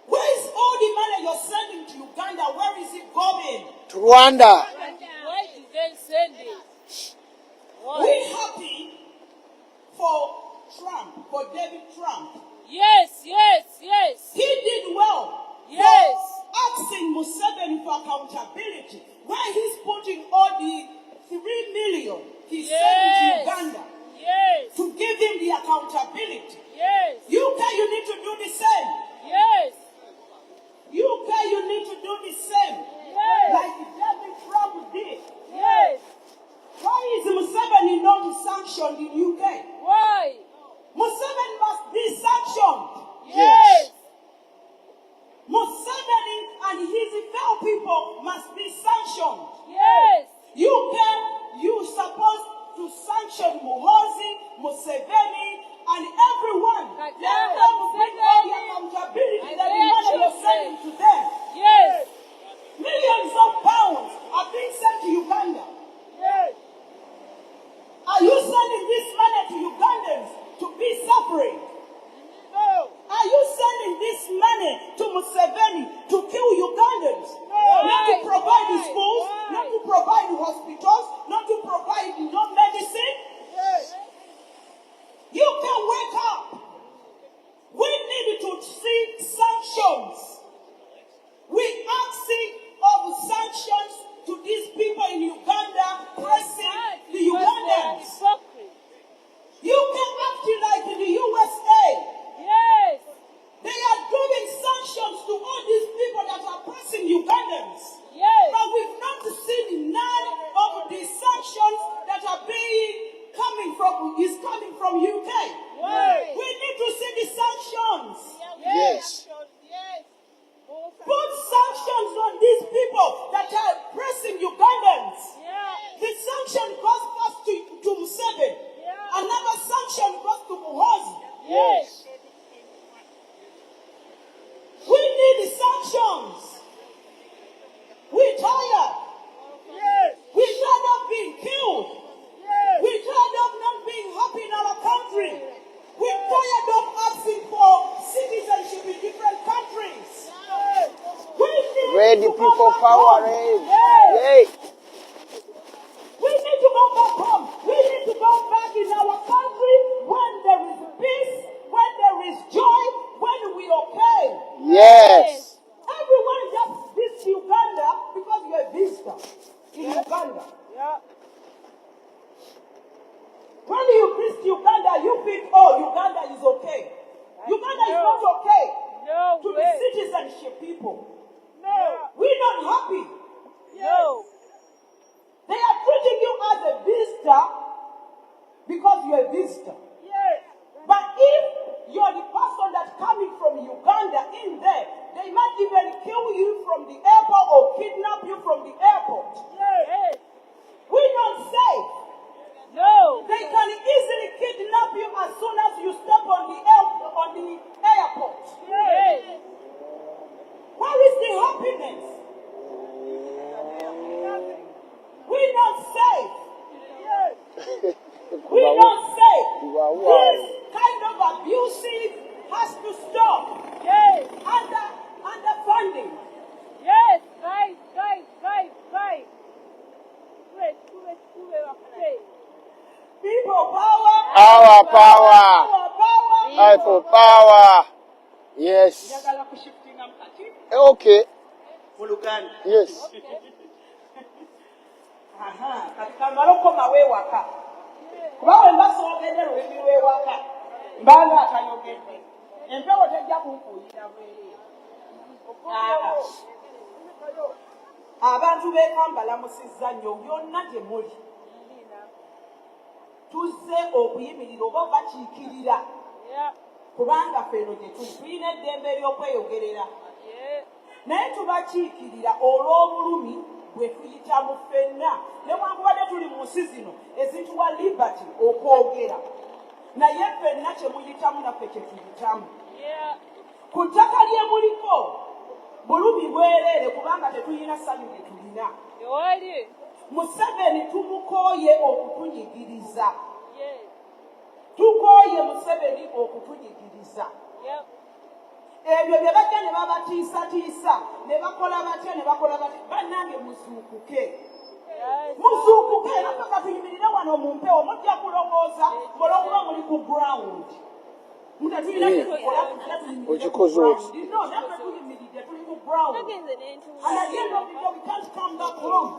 Where is all the money you're sending to Uganda? Where is it going? To Rwanda. Why did they send it? Why? We're happy for Trump, for David Trump. Yes. Yes. Yes. He did well. Yes. For asking Museveni for accountability, where he's putting all the 3 million he's sending to Uganda Yes. to give him the accountability. Yes. UK, you need to do the same. Yes. UK, you need to do the same. Yes. Like David Trump did. Yes. Why is Museveni not sanctioned in UK? Why? Museveni must be sanctioned. Yes. Museveni and his fellow people must be sanctioned. Yes. You're supposed to sanction Muhoozi, Museveni, and everyone. Let them bring all the accountability that the money you're sending to them. Yes. Millions of pounds are being sent to Uganda. Yes. Are you sending this money to Ugandans to be suffering? No. Are you sending this money to Museveni to kill Ugandans? No. Not to provide Why? schools, Why? not to provide hospitals, not to provide no medicine? Yes. You can wake up. We need to see sanctions. We asking of sanctions to these people in Uganda, pressing the Ugandans. You can act like in the USA. Yes. They are doing sanctions to all these people that are pressing Ugandans. Yes. But we've not seen none of the sanctions that are coming from UK. Why? We need to see the sanctions. Yes. Put sanctions on these people that are pressing Ugandans. Yeah. The sanction goes first to Museveni. Yeah. Another sanction goes to Muhoozi. Yes. We need the sanctions. We're tired. Yes. We're tired of being killed. Yes. We're tired of not being happy in our country. people power. Yay. We need to go back home. We need to go back in our country when there is peace, when there is joy, when we are okay. Yes. Everyone just visits Uganda because you're a visitor in Uganda. Yeah. When you visit Uganda, you think, oh, Uganda is okay. Uganda is not okay No to way. be citizenship people. No. We're not happy. No. They are treating you as a visitor because you're a visitor. Yes. But if you're the person that's coming from Uganda in there, they might even kill you from the airport or kidnap you from the airport. Yes. We're not safe. No. They can easily kidnap you as soon as you step on the airport. Yes. Where is the happiness? We're not safe. We're not safe. This kind of abusive has to stop. Yes. Underfunding. Yes. Right. People power. Our power. Power. I for power. Yes. Njagala kushiftinga mukati Okay. mu Luganda. Yes. Kati kamala okukoma weewaka. Kuba bwe mba soogedde lulimi lw'ewaka, mbanga atayogedde. Empewo tejja kunfuuyira bwereere. Abantu b'e Kampala musizza nnyo byonna gye muli. Tuzze okuyimirira oba bakiikirira. Kubanga ffeno gye tuli tulina eddembe ery'okweyogerera. Naye tubakiikirira olw'obulumi bwe tuyitamu ffenna. Newankubadde tuli mu nsi zino ezituwa liberty okwogera. Naye ffenna kye muyitamu naffe kye tuyitamu. Ku ttaka lye muliko bulumi bwereere kubanga tetulina ssanyu lye tulina. Museveni tumukooye okutunyigiriza. Tukooye Museveni okutunyigiriza. Ebyo bye bajja ne babatiisatiisa ne bakola batya bannange muzuukuke. Muzuukuke era paka tuyimirire wano mu mpewo mujja kulowooza olw'okuba muli ku ground. Mutatulina kukola Ogikoze oti. No, naffe tuyimiridde tuli ku ground. And at the end of the day we can't come back home.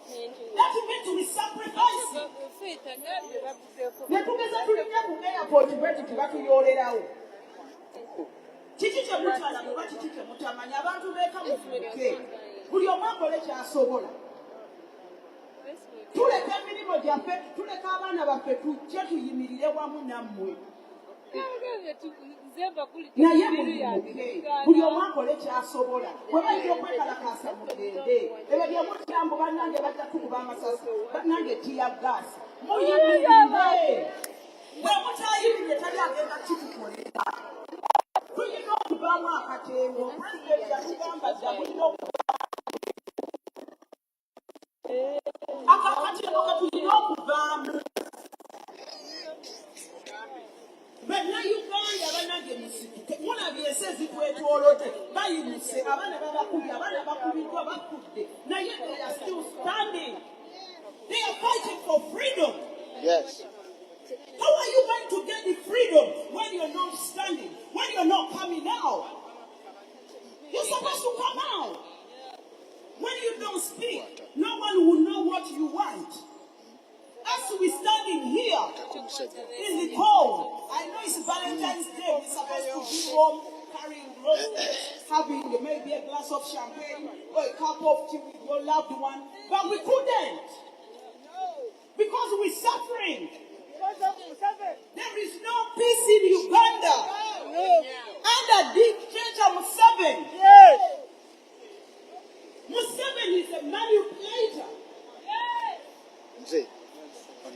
That means to be sacrificing. Netugeza tulinnya ku airport bwetu tebatuyoolerawo. Kiki kye mutala kuba kiki kye mutamanya abantu beeka muzuuke. Buli omu akole ky'asobola. Tuleka emirimu gyaffe, tuleka abaana baffe tujje tuyimirire wamu nammwe. Naye buli omu akole ky'asobola. Bwe bayita okwekalakasa mugende. Ebyo bye mutya mbu bannange bajja tukuba amasasi, bannange tiyaggaasi. Muyimirire. Bwe mutayimirire tali agenda kitukolera. Tulina okuvaamu akatembo. Pulezidenti yatugamba dda mulina akatembo ke tulina okuvaamu. Bannayuganda bannange musituke. Mulabye ensi ezitwetoolodde bayimuse abaana babakubye abaana bakubiddwa bakudde. Naye they are still standing. They are fighting for freedom. Yes. How are you going to get the freedom when you're not standing, when you're not coming out? You're supposed to come out. When you don't speak, no one will know what you want. As we standing here in the cold, I know it's Valentine's Day, we're supposed to be home, carrying roses, having maybe a glass of champagne or a cup of tea with your loved one, but we couldn't. Because we're suffering. There is no peace in Uganda. Under dictator Museveni. Museveni is a manipulator.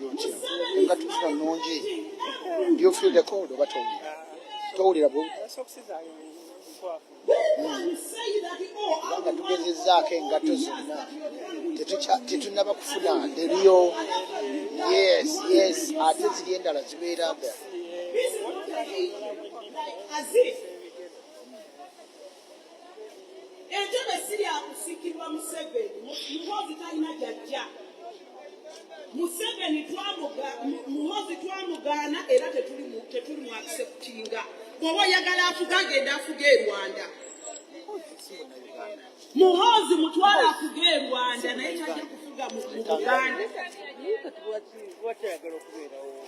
Museveni is manipulating everyone. Do you feel the cold or towulira bu nga tugezezzaako engato zonna tetunaba kufuna eriyo yes ate ziri endala zibeera nga entebe siri akusikirwa Museveni muhozi talina jajja Museveni muhozi twamugaana era tetuli mu acceptinga bw'oba oyagala afuga agenda afuga e Rwanda muhozi mutwala afuga e Rwanda naye tajja kufuga mu Uganda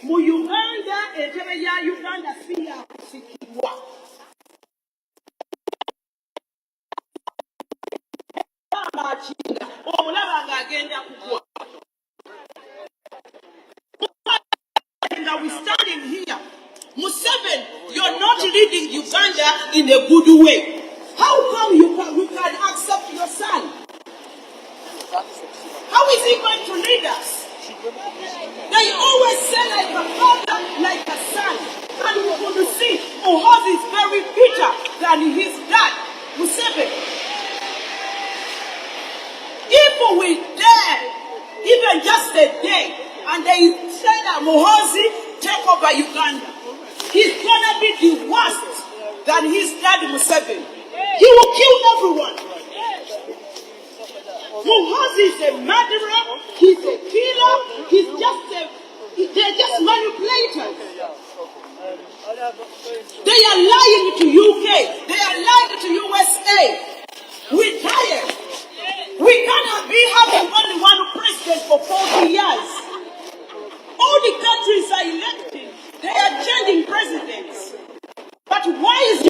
mu Uganda entebe ya Uganda siri akusikirwa omulaba ng'agenda kugwa we standing here Museveni, you're not leading Uganda in a good way. How come you can accept your son? How is he going to lead us? They always say like a father, like a son. And we could see Muhozi is very bitter than his dad, Museveni. If we dare, even just a day, and they say that Muhozi take over Uganda, he's gonna be the worst than his dad Museveni. He will kill everyone. Muhozi is a murderer, he's a killer, they're just manipulators. They are lying to UK, they are lying to USA. We're tired. We cannot be having only one president for 40 years. All the countries are electing. They are changing presidents. But why is